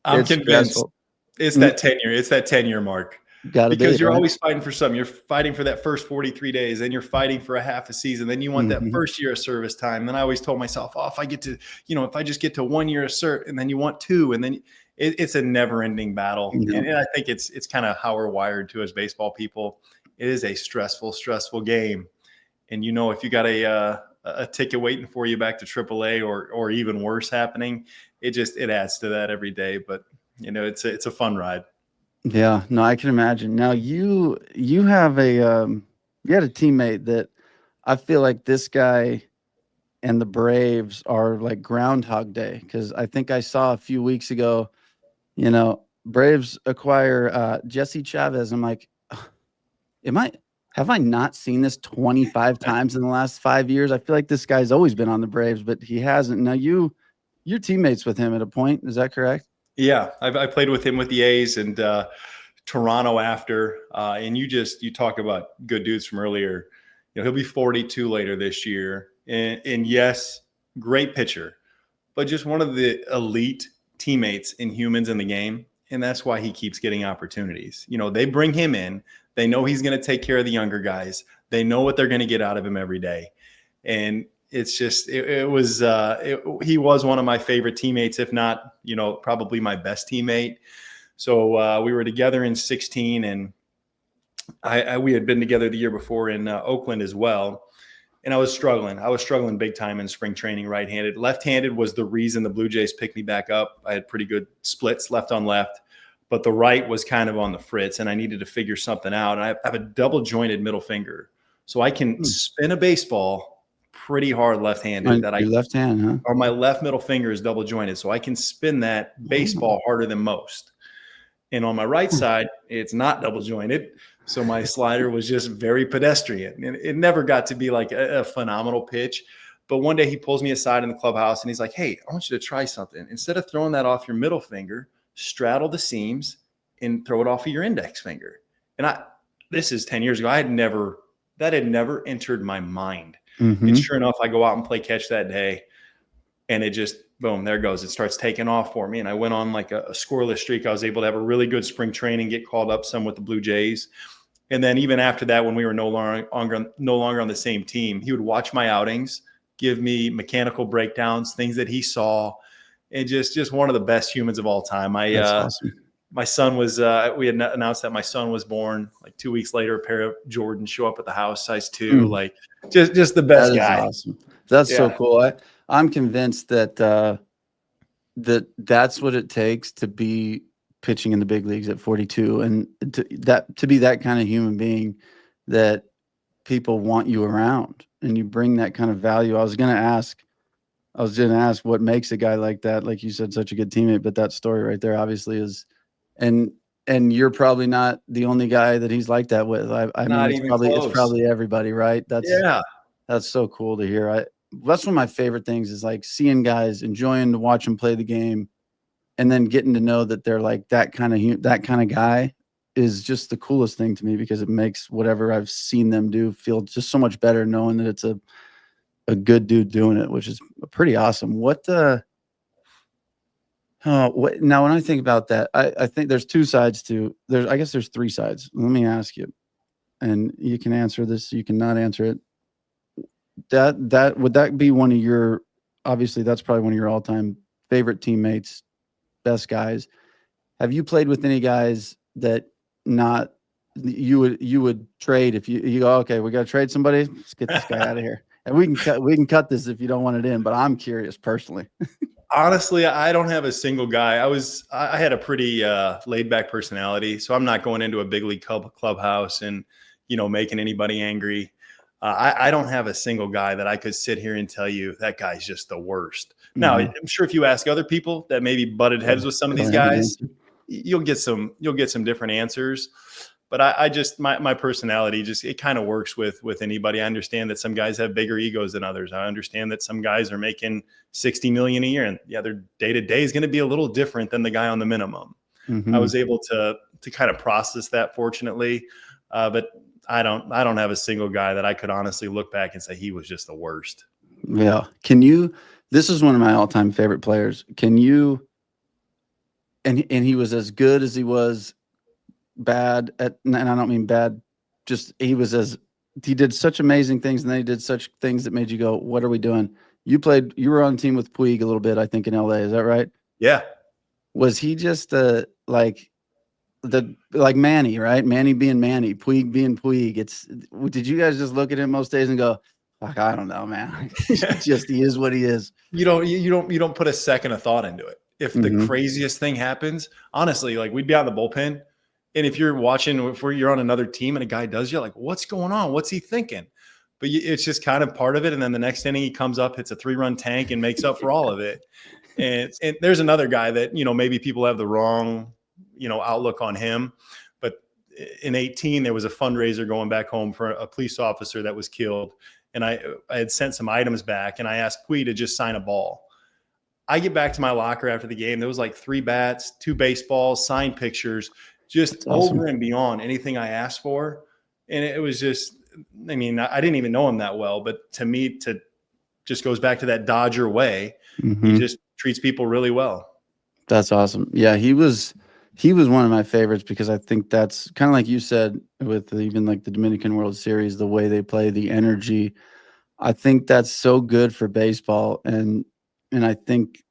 I'm convinced stressful. It's that 10-year. It's that 10-year mark. Because you're always fighting for something. You're fighting for that first 43 days, then you're fighting for a half a season. Then you want that first year of service time. Then I always told myself, if I get to, if I just get to 1 year of cert, and then you want 2, and then it's a never ending battle. And I think it's kind of how we're wired to as baseball people. It is a stressful game. And if you got a ticket waiting for you back to AAA or even worse happening, it adds to that every day. But it's a fun ride. Yeah, no, I can imagine. Now you have you had a teammate that I feel like this guy and the Braves are like Groundhog Day, because I think I saw a few weeks ago, Braves acquire Jesse Chavez. I'm like, have I not seen this 25 times in the last 5 years? I feel like this guy's always been on the Braves, but he hasn't. Now you're teammates with him at a point. Is that correct? Yeah, I played with him with the A's and Toronto after. And you talk about good dudes from earlier. He'll be 42 later this year. And yes, great pitcher, but just one of the elite teammates and humans in the game. And that's why he keeps getting opportunities. They bring him in. They know he's going to take care of the younger guys. They know what they're going to get out of him every day. And it's just, he was one of my favorite teammates, if not, probably my best teammate. So we were together in 16, and we had been together the year before in Oakland as well. And I was struggling big time in spring training, right-handed. Left-handed was the reason the Blue Jays picked me back up. I had pretty good splits left on left, but the right was kind of on the fritz, and I needed to figure something out. And I have a double jointed middle finger, so I can spin a baseball pretty hard left-handed. That Your left hand, huh? or my left middle finger is double jointed, so I can spin that baseball harder than most. And on my right side, it's not double jointed. So my slider was just very pedestrian. And it never got to be like a phenomenal pitch. But one day he pulls me aside in the clubhouse and he's like, hey, I want you to try something. Instead of throwing that off your middle finger, straddle the seams and throw it off of your index finger. And this is 10 years ago. That had never entered my mind. And sure enough, I go out and play catch that day. And it just, boom, there it goes. It starts taking off for me. And I went on like a scoreless streak. I was able to have a really good spring training, get called up some with the Blue Jays. And then even after that, when we were no longer on the same team, he would watch my outings, give me mechanical breakdowns, things that he saw, and just one of the best humans of all time. That's awesome. My son was, we had announced that my son was born. Like 2 weeks later, a pair of Jordans show up at the house, size 2, like just the best guy. Awesome. That's so cool. I'm convinced that that's what it takes to be pitching in the big leagues at 42, and to be that kind of human being that people want you around, and you bring that kind of value. I was gonna ask what makes a guy like that, like you said, such a good teammate. But that story right there obviously is, and you're probably not the only guy that he's like that with. I mean, it's probably everybody, right? That's so cool to hear. That's one of my favorite things is like seeing guys enjoying to watch them play the game, and then getting to know that they're like that kind of guy is just the coolest thing to me, because it makes whatever I've seen them do feel just so much better, knowing that it's a good dude doing it, which is pretty awesome. Now when I think about that, I think there's two sides I guess there's three sides. Let me ask you, and you can answer this, you cannot answer it. That would that be one of your, obviously that's probably one of your all-time favorite teammates, best guys. Have you played with any guys that you would trade if you go, okay, we got to trade somebody, let's get this guy out of here, and we can cut this if you don't want it in, but I'm curious personally. Honestly, I don't have a single guy. I had a pretty laid back personality, so I'm not going into a big league clubhouse and making anybody angry. I don't have a single guy that I could sit here and tell you that guy's just the worst. Now, I'm sure if you ask other people that maybe butted heads with some of these guys, you'll get some different answers. But I just, my personality it kind of works with anybody. I understand that some guys have bigger egos than others. I understand that some guys are making $60 million a year, and their day-to-day is going to be a little different than the guy on the minimum. I was able to kind of process that, fortunately. But I don't have a single guy that I could honestly look back and say he was just the worst. Yeah. This is one of my all-time favorite players. And he was as good as he was bad at, and I don't mean bad, just he did such amazing things, and then he did such things that made you go, what are we doing? You were on a team with Puig a little bit, I think, in LA. Is that right? Yeah. Was he just like Manny, right? Manny being Manny, Puig being Puig. Did you guys just look at him most days and go, fuck, I don't know, man. He is what he is. You don't put a second of thought into it. If the craziest thing happens, honestly, like we'd be out in the bullpen, and if you're on another team and a guy does, you're like, what's going on? What's he thinking? But it's just kind of part of it. And then the next inning he comes up, hits a 3-run tank, and makes up for all of it. And there's another guy that, maybe people have the wrong, outlook on him. But in 2018, there was a fundraiser going back home for a police officer that was killed. And I had sent some items back, and I asked Puig to just sign a ball. I get back to my locker after the game. There was like 3 bats, 2 baseballs, signed pictures, just over and beyond anything I asked for. And it was just, I didn't even know him that well, but to me, just goes back to that Dodger way. He just treats people really well. That's awesome. Yeah, he was one of my favorites, because I think that's kind of like you said with even like the Dominican World Series, the way they play, the energy. I think that's so good for baseball, and I think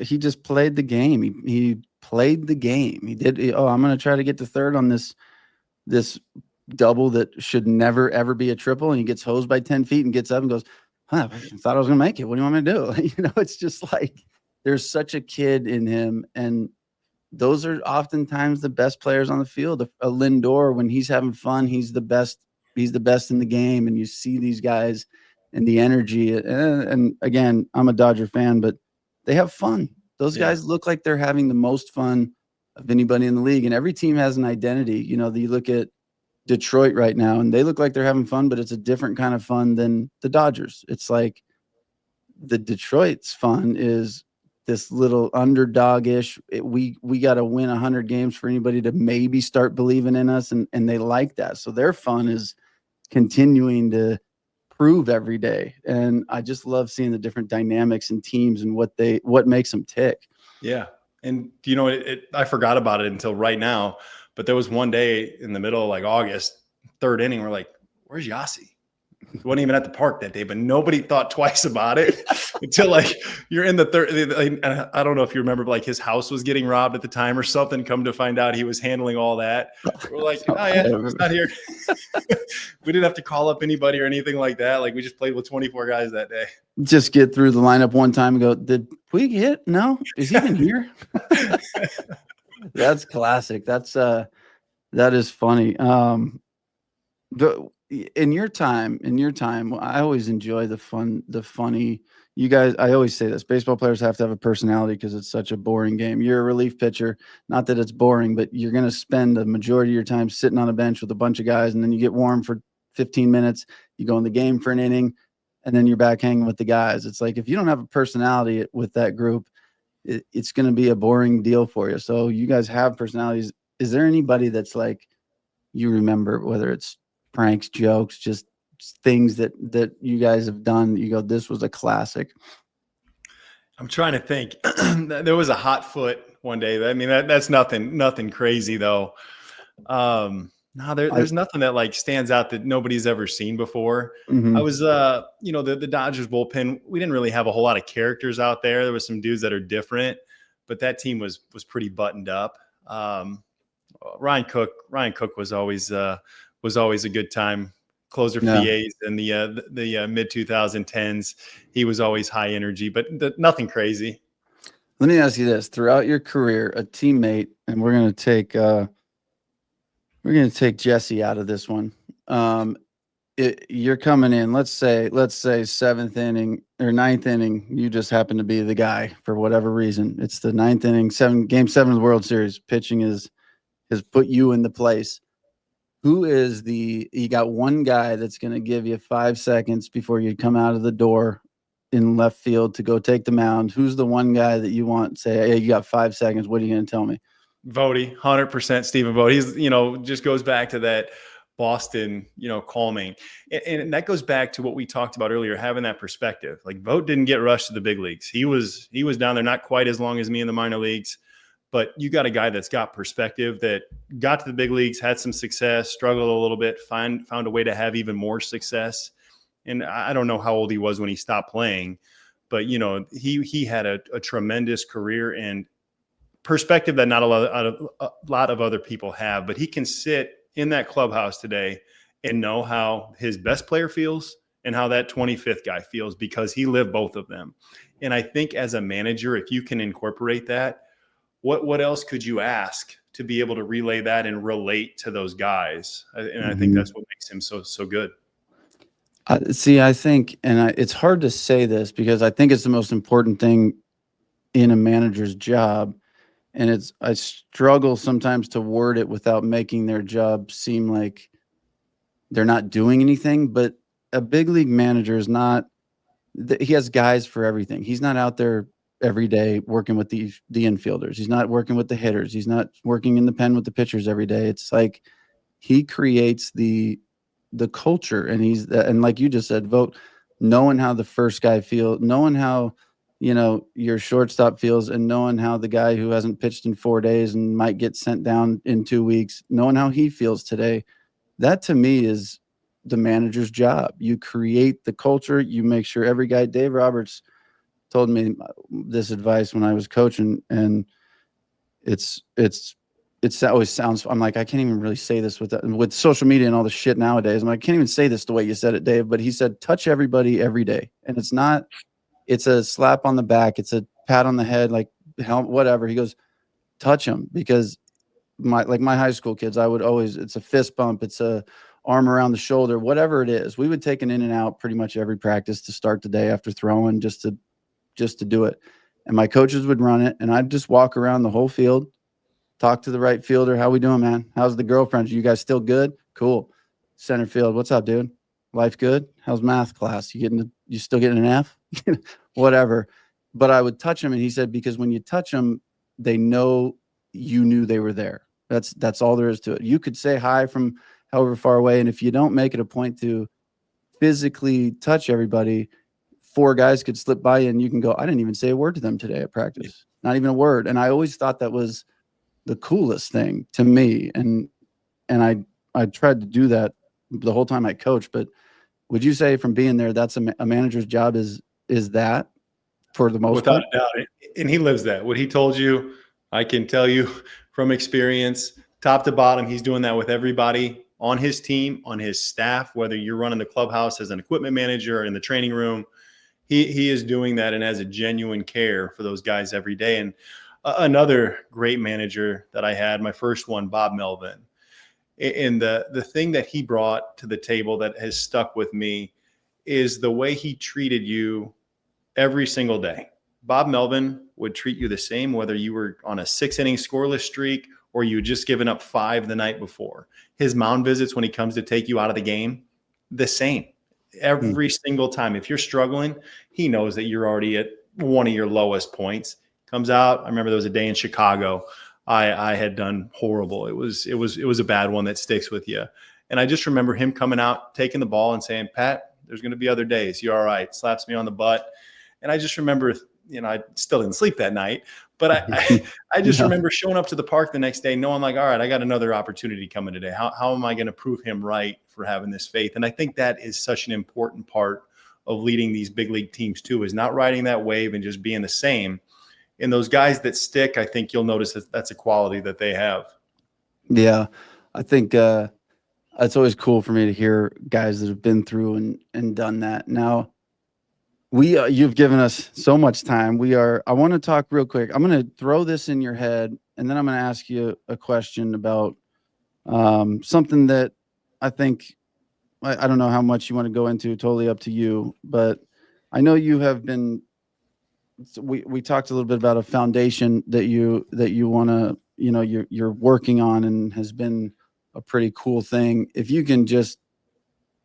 he just played the game. He played the game. He did. I'm going to try to get to third on this double that should never ever be a triple, and he gets hosed by 10 feet and gets up and goes, I thought I was going to make it. What do you want me to do? It's just like there's such a kid in him, and those are oftentimes the best players on the field. A Lindor, when he's having fun, he's the best. He's the best in the game, and you see these guys and the energy. And again, I'm a Dodger fan, but they have fun. Those guys look like they're having the most fun of anybody in the league, and every team has an identity. You look at Detroit right now, and they look like they're having fun, but it's a different kind of fun than the Dodgers. It's like the Detroit's fun is this little underdog-ish. We got to win 100 games for anybody to maybe start believing in us, and they like that. So their fun is continuing to prove every day, and I just love seeing the different dynamics in teams and what makes them tick. Yeah, and I forgot about it until right now, but there was one day in the middle of like August, third inning, we're like, "Where's Yasi?" He wasn't even at the park that day, but nobody thought twice about it until like you're in the third. I don't know if you remember, but like his house was getting robbed at the time or something. Come to find out, he was handling all that. We're like, oh yeah, he's not here. We didn't have to call up anybody or anything like that. Like we just played with 24 guys that day. Just get through the lineup one time and go, did Puig hit? No, is he even here? That's classic. That is funny. In your time, I always enjoy the funny. You guys, I always say this: baseball players have to have a personality because it's such a boring game. You're a relief pitcher. Not that it's boring, but you're going to spend the majority of your time sitting on a bench with a bunch of guys, and then you get warm for 15 minutes. You go in the game for an inning, and then you're back hanging with the guys. It's like if you don't have a personality with that group, it's going to be a boring deal for you. So you guys have personalities. Is there anybody that's like you remember, whether it's pranks, jokes, just things that you guys have done, you go, this was a classic? I'm trying to think. There was a hot foot one day. I mean, that's nothing crazy though. No, there's nothing that like stands out that nobody's ever seen before. Mm-hmm. I was, the Dodgers bullpen, we didn't really have a whole lot of characters out there. There was some dudes that are different, but that team was pretty buttoned up. Ryan Cook was always a good time closer for the A's in the mid 2010s. He was always high energy, but nothing crazy. Let me ask you this: throughout your career, a teammate, and we're going to take Jesse out of this one. You're coming in, let's say seventh inning or ninth inning. You just happen to be the guy for whatever reason. It's the ninth inning, game 7 of the World Series. Pitching has put you in the place. Who is you got one guy that's going to give you 5 seconds before you come out of the door in left field to go take the mound. Who's the one guy that you want? Say, hey, you got 5 seconds. What are you going to tell me? Vote, 100% Stephen Vogt. He's, just goes back to that Boston, calming. And that goes back to what we talked about earlier, having that perspective. Like Vogt didn't get rushed to the big leagues. He was down there not quite as long as me in the minor leagues. But you got a guy that's got perspective, that got to the big leagues, had some success, struggled a little bit, found a way to have even more success. And I don't know how old he was when he stopped playing, but he had a tremendous career and perspective that not a lot of other people have. But he can sit in that clubhouse today and know how his best player feels and how that 25th guy feels, because he lived both of them. And I think as a manager, if you can incorporate that, what else could you ask to be able to relay that and relate to those guys? And I think that's what makes him so good. I think, and it's hard to say this because I think it's the most important thing in a manager's job. And I struggle sometimes to word it without making their job seem like they're not doing anything. But a big league manager is not, he has guys for everything. He's not out there every day working with the infielders. He's not working with the hitters. He's not working in the pen with the pitchers every day. It's like he creates the culture, and like you just said, Vogt, knowing how the first guy feels, knowing how your shortstop feels, and knowing how the guy who hasn't pitched in 4 days and might get sent down in 2 weeks, knowing how he feels today. That to me is the manager's job. You create the culture. You make sure every guy. Dave Roberts told me this advice when I was coaching, and it always sounds, I'm like, I can't even really say this with social media and all the shit nowadays. I'm like, I can't even say this the way you said it, Dave. But he said, touch everybody every day. And it's a slap on the back. It's a pat on the head, like whatever. He goes, touch them, because my high school kids, I would always, it's a fist bump, it's a arm around the shoulder, whatever it is. We would take an in and out pretty much every practice to start the day after throwing, just to do it. And my coaches would run it, and I'd just walk around the whole field, talk to the right fielder. How we doing, man? How's the girlfriend? You guys still good? Cool. Center field. What's up, dude? Life good? How's math class? You still getting an F? Whatever. But I would touch them, and he said, because when you touch them, they know you knew they were there. That's all there is to it. You could say hi from however far away, and if you don't make it a point to physically touch everybody, 4 guys could slip by you, and you can go, I didn't even say a word to them today at practice. Not even a word. And I always thought that was the coolest thing to me. And I tried to do that the whole time I coached. But would you say, from being there, that's a manager's job is that for the most part? Without a doubt. And he lives that. What he told you, I can tell you from experience, top to bottom, he's doing that with everybody on his team, on his staff, whether you're running the clubhouse as an equipment manager or in the training room. He is doing that and has a genuine care for those guys every day. And another great manager that I had, my first one, Bob Melvin. And the thing that he brought to the table that has stuck with me is the way he treated you every single day. Bob Melvin would treat you the same, whether you were on a 6-inning scoreless streak or you had just given up 5 the night before. His mound visits, when he comes to take you out of the game, the same. Every single time. If you're struggling, he knows that you're already at one of your lowest points. Comes out. I remember there was a day in Chicago. I had done horrible. It was a bad one that sticks with you. And I just remember him coming out, taking the ball and saying, Pat, there's going to be other days. You're all right. Slaps me on the butt. And I just remember, I still didn't sleep that night, but I just remember showing up to the park the next day, knowing like, all right, I got another opportunity coming today. How am I going to prove him right for having this faith? And I think that is such an important part of leading these big league teams too, is not riding that wave and just being the same. And those guys that stick, I think you'll notice that that's a quality that they have. Yeah. I think it's always cool for me to hear guys that have been through and done that. Now, you've given us so much time. I want to talk real quick. I'm going to throw this in your head, and then I'm going to ask you a question about something that I think, I don't know how much you want to go into, totally up to you, but I know you have been, we talked a little bit about a foundation that you want to, you're working on, and has been a pretty cool thing. If you can just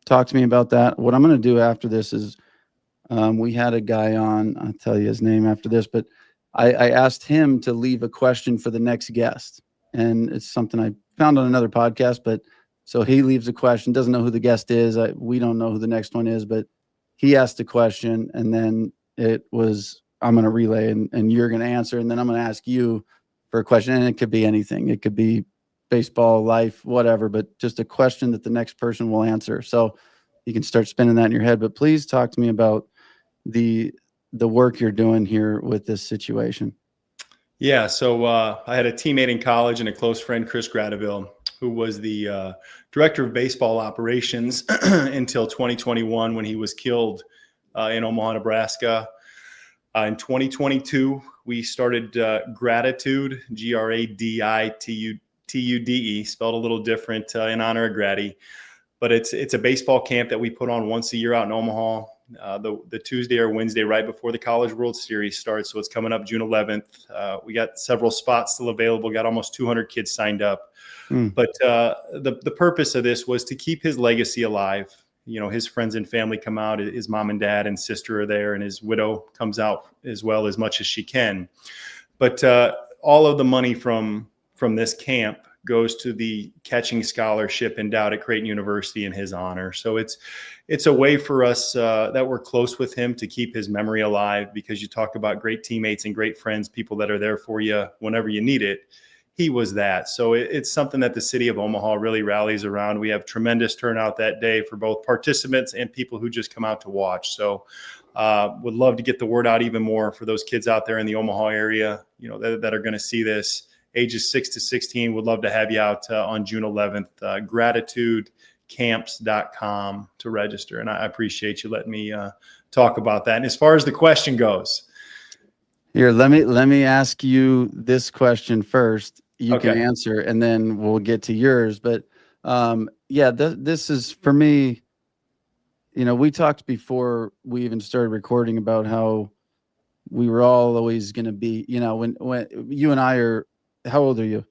talk to me about that. What I'm going to do after this is, we had a guy on, I'll tell you his name after this, but I asked him to leave a question for the next guest. And it's something I found on another podcast, but so he leaves a question, doesn't know who the guest is. We don't know who the next one is, but he asked a question, and then I'm going to relay and you're going to answer. And then I'm going to ask you for a question, and it could be anything. It could be baseball, life, whatever, but just a question that the next person will answer. So you can start spinning that in your head, but please talk to me about the work you're doing here with this situation. Yeah. So I had a teammate in college and a close friend, Chris Gradeville, who was the director of baseball operations until 2021, when he was killed in Omaha, Nebraska. In 2022, we started Gratitude, Graditude, spelled a little different in honor of Grady. But it's a baseball camp that we put on once a year out in Omaha, the Tuesday or Wednesday right before the College World Series starts. So it's coming up June 11th. We got several spots still available, got almost 200 kids signed up. But the purpose of this was to keep his legacy alive. His friends and family come out, his mom and dad and sister are there, and his widow comes out as well, as much as she can. But all of the money from this camp goes to the catching scholarship endowed at Creighton University in his honor. So it's a way for us that we're close with him to keep his memory alive, because you talk about great teammates and great friends, people that are there for you whenever you need it. He was that. So it's something that the city of Omaha really rallies around. We have tremendous turnout that day for both participants and people who just come out to watch. So would love to get the word out even more for those kids out there in the Omaha area, that are going to see this. Ages 6 to 16, would love to have you out on June 11th, gratitudecamps.com to register. And I appreciate you letting me talk about that. And as far as the question goes. Here, let me ask you this question first. You can Okay. answer, and then we'll get to yours. But yeah, this is for me. You know, we talked before we even started recording about how we were all always going to be. You know, when you and I are, how old are you?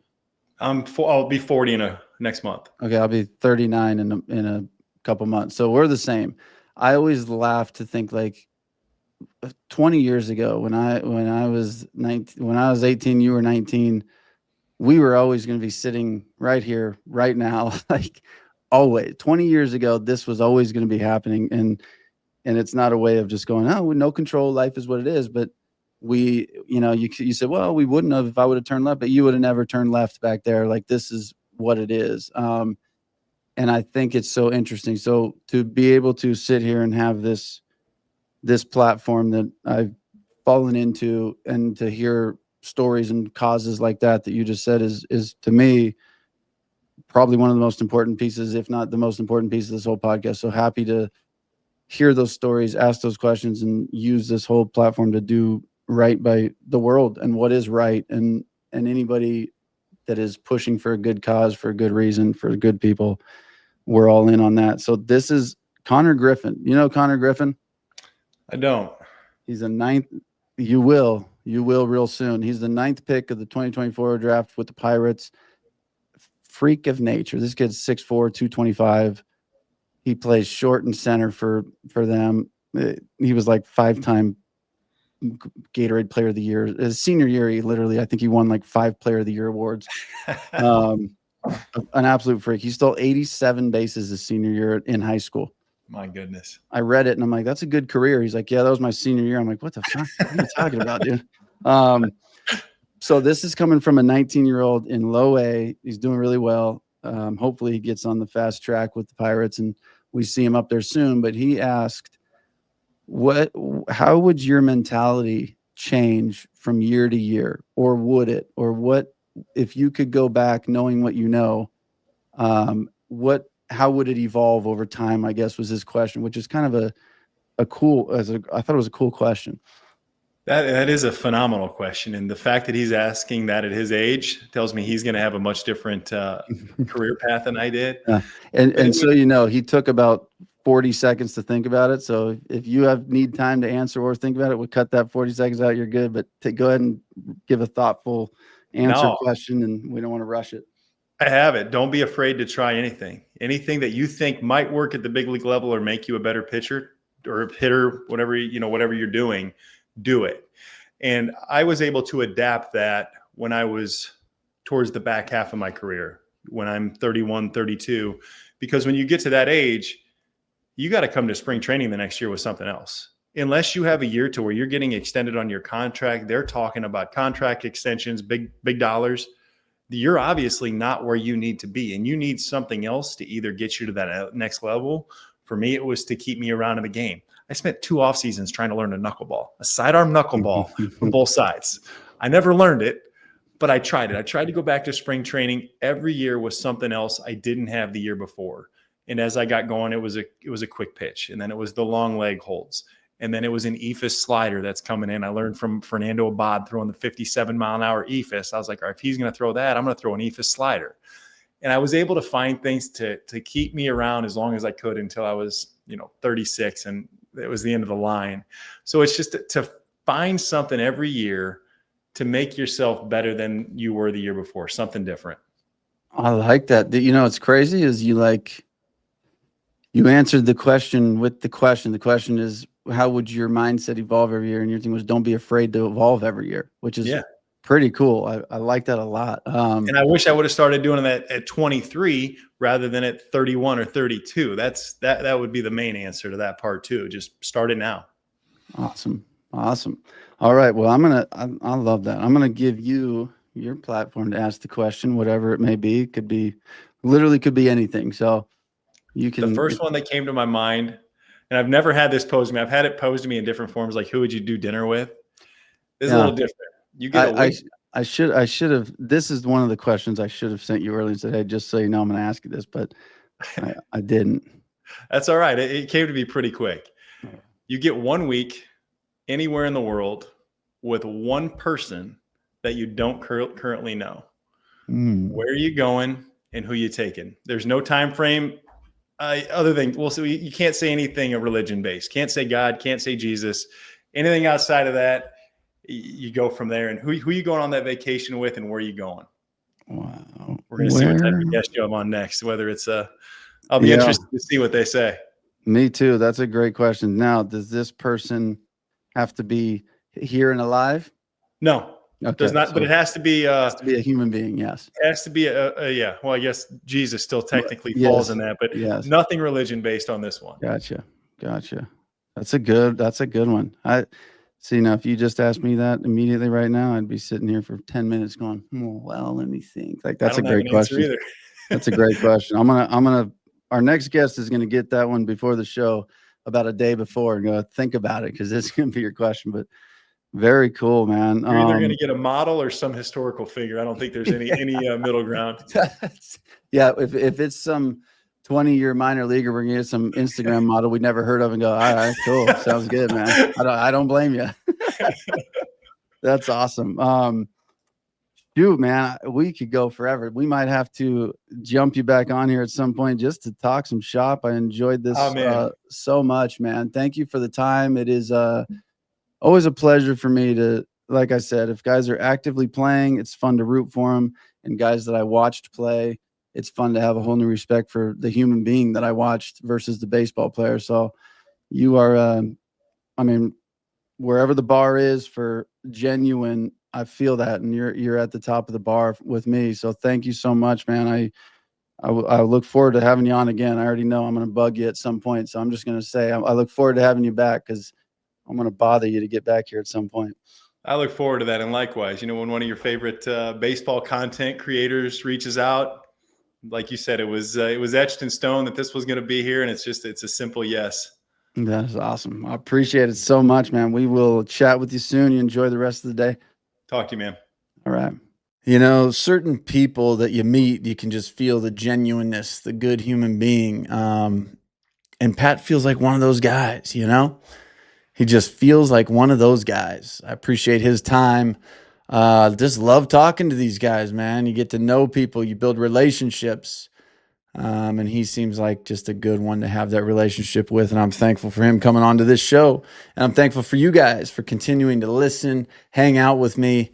I'll be 40 next month. Okay, I'll be 39 in a couple months. So we're the same. I always laugh to think like 20 years ago when I was 19, when I was 18, you were 19, we were always going to be sitting right here right now like always. 20 years ago this was always going to be happening, and it's not a way of just going, oh, no control, life is what it is. But we, you know, you said, well, we wouldn't have if I would have turned left, but you would have never turned left back there. Like, this is what it is. And I think it's so interesting. So to be able to sit here and have this platform that I've fallen into, and to hear stories and causes like that you just said is to me probably one of the most important pieces, if not the most important piece of this whole podcast. So happy to hear those stories, ask those questions, and use this whole platform to do right by the world and what is right, and anybody that is pushing for a good cause, for a good reason, for good people. We're all in on that. So this is Connor Griffin. You know Connor Griffin? I don't. He's a ninth. You will real soon. He's the 9th pick of the 2024 draft with the Pirates. Freak of nature. This kid's 6'4", 225. He plays short and center for them. He was like 5-time Gatorade Player of the Year. His senior year, I think he won like 5 Player of the Year awards. An absolute freak. He stole 87 bases his senior year in high school. My goodness. I read it and I'm like, that's a good career. He's like, yeah, that was my senior year. I'm like, what the fuck? What are you talking about, dude? So this is coming from a 19-year-old in low A. He's doing really well. Hopefully he gets on the fast track with the Pirates and we see him up there soon. But he asked, how would your mentality change from year to year, or would it? Or what if you could go back knowing what you know, how would it evolve over time, I guess, was his question, which is kind of I thought it was a cool question. That is a phenomenal question. And the fact that he's asking that at his age tells me he's going to have a much different career path than I did. And so, you know, he took about 40 seconds to think about it. So if you need time to answer or think about it, we'll cut that 40 seconds out. You're good. But to go ahead and give a thoughtful answer question, and we don't want to rush it. I have it. Don't be afraid to try anything. Anything that you think might work at the big league level or make you a better pitcher or a hitter, whatever you're doing, do it. And I was able to adapt that when I was towards the back half of my career, when I'm 31, 32, because when you get to that age, you got to come to spring training the next year with something else. Unless you have a year to where you're getting extended on your contract, they're talking about contract extensions, big dollars. You're obviously not where you need to be, and you need something else to either get you to that next level. For me, it was to keep me around in the game. I spent 2 off seasons trying to learn a knuckleball, a sidearm knuckleball from both sides. I never learned it, but I tried it. I tried to go back to spring training every year with something else I didn't have the year before. And as I got going, it was a quick pitch, and then it was the long leg holds. And then it was an eephus slider that's coming in. I learned from Fernando Abad throwing the 57-mile-an-hour eephus. I was like, all right, if he's going to throw that, I'm going to throw an eephus slider. And I was able to find things to keep me around as long as I could until I was, 36, and it was the end of the line. So it's just to find something every year to make yourself better than you were the year before, something different. I like that. What's crazy is you answered the question with the question. The question is, how would your mindset evolve every year? And your thing was, don't be afraid to evolve every year, which is pretty cool. I like that a lot. And I wish I would have started doing that at 23 rather than at 31 or 32. That would be the main answer to that part too. Just start it now. Awesome. All right. Well, I love that. I'm going to give you your platform to ask the question, whatever it may be. Could be anything. So you can. The first one that came to my mind, and I've never had this posed to me. I've had it posed to me in different forms, like who would you do dinner with? This is a little different. You get I should have. This is one of the questions I should have sent you earlier and said, hey, just so you know, I'm going to ask you this, but I didn't. That's all right. It came to me pretty quick. You get 1 week anywhere in the world with one person that you don't currently know, Mm. where are you going and who you taking? There's no time frame other than, well, so you can't say anything of religion based. Can't say God, can't say Jesus. Anything outside of that, you go from there. And who you going on that vacation with, and where are you going? Wow. We're going to see what type of guest you have on next, whether it's I'll be interested to see what they say. Me too. That's a great question. Now, does this person have to be here and alive? No, okay. Does not, but it has to be a human being. Yes. It has to be yeah. Well, I guess Jesus still technically Yes. falls in that, but nothing religion based on this one. Gotcha. That's a good one. I see. Now, if you just asked me that immediately right now, I'd be sitting here for 10 minutes going, oh, well, let me think. Like, that's a great question. Either. That's a great question. I'm gonna. Our next guest is gonna get that one before the show, about a day before, and go think about it, because it's gonna be your question. But very cool, man. You're either gonna get a model or some historical figure. I don't think there's any middle ground. Yeah, if it's some 20-year minor leaguer, we're gonna get some Instagram model we never heard of and go, all right, cool, sounds good, man. I don't blame you. That's awesome. Dude, man, we could go forever. We might have to jump you back on here at some point just to talk some shop. I enjoyed this so much, man. Thank you for the time. It is always a pleasure for me to, like I said, if guys are actively playing, it's fun to root for them. And guys that I watched play, it's fun to have a whole new respect for the human being that I watched versus the baseball player. So you are, wherever the bar is for genuine, I feel that, and you're at the top of the bar with me. So thank you so much, man. I look forward to having you on again. I already know I'm going to bug you at some point, so I'm just going to say I look forward to having you back, because I'm going to bother you to get back here at some point. I look forward to that, and likewise, when one of your favorite baseball content creators reaches out, like you said, it was etched in stone that this was going to be here, and it's a simple yes. That is awesome. I appreciate it so much, man. We will chat with you soon. You enjoy the rest of the day. Talk to you, man. All right. Certain people that you meet, you can just feel the genuineness, the good human being. And Pat feels like one of those guys, He just feels like one of those guys. I appreciate his time. Just love talking to these guys, man. You get to know people, you build relationships. And he seems like just a good one to have that relationship with. And I'm thankful for him coming on to this show. And I'm thankful for you guys for continuing to listen, hang out with me,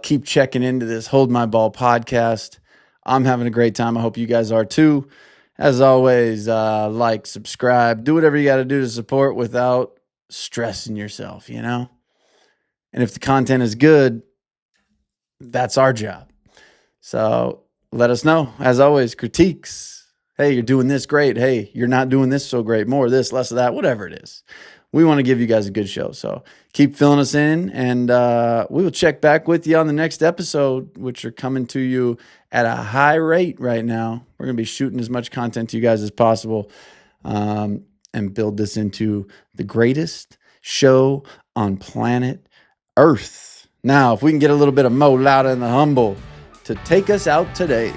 keep checking into this Hold My Ball podcast. I'm having a great time. I hope you guys are too. As always, like, subscribe, do whatever you got to do to support without stressing yourself, And if the content is good, that's our job. So let us know. As always, critiques. Hey, you're doing this great. Hey, you're not doing this so great. More of this, less of that, whatever it is. We want to give you guys a good show. So keep filling us in, and we will check back with you on the next episode, which are coming to you at a high rate right now. We're going to be shooting as much content to you guys as possible, and build this into the greatest show on planet Earth. Now, if we can get a little bit of Mo Loud and the Humble to take us out today.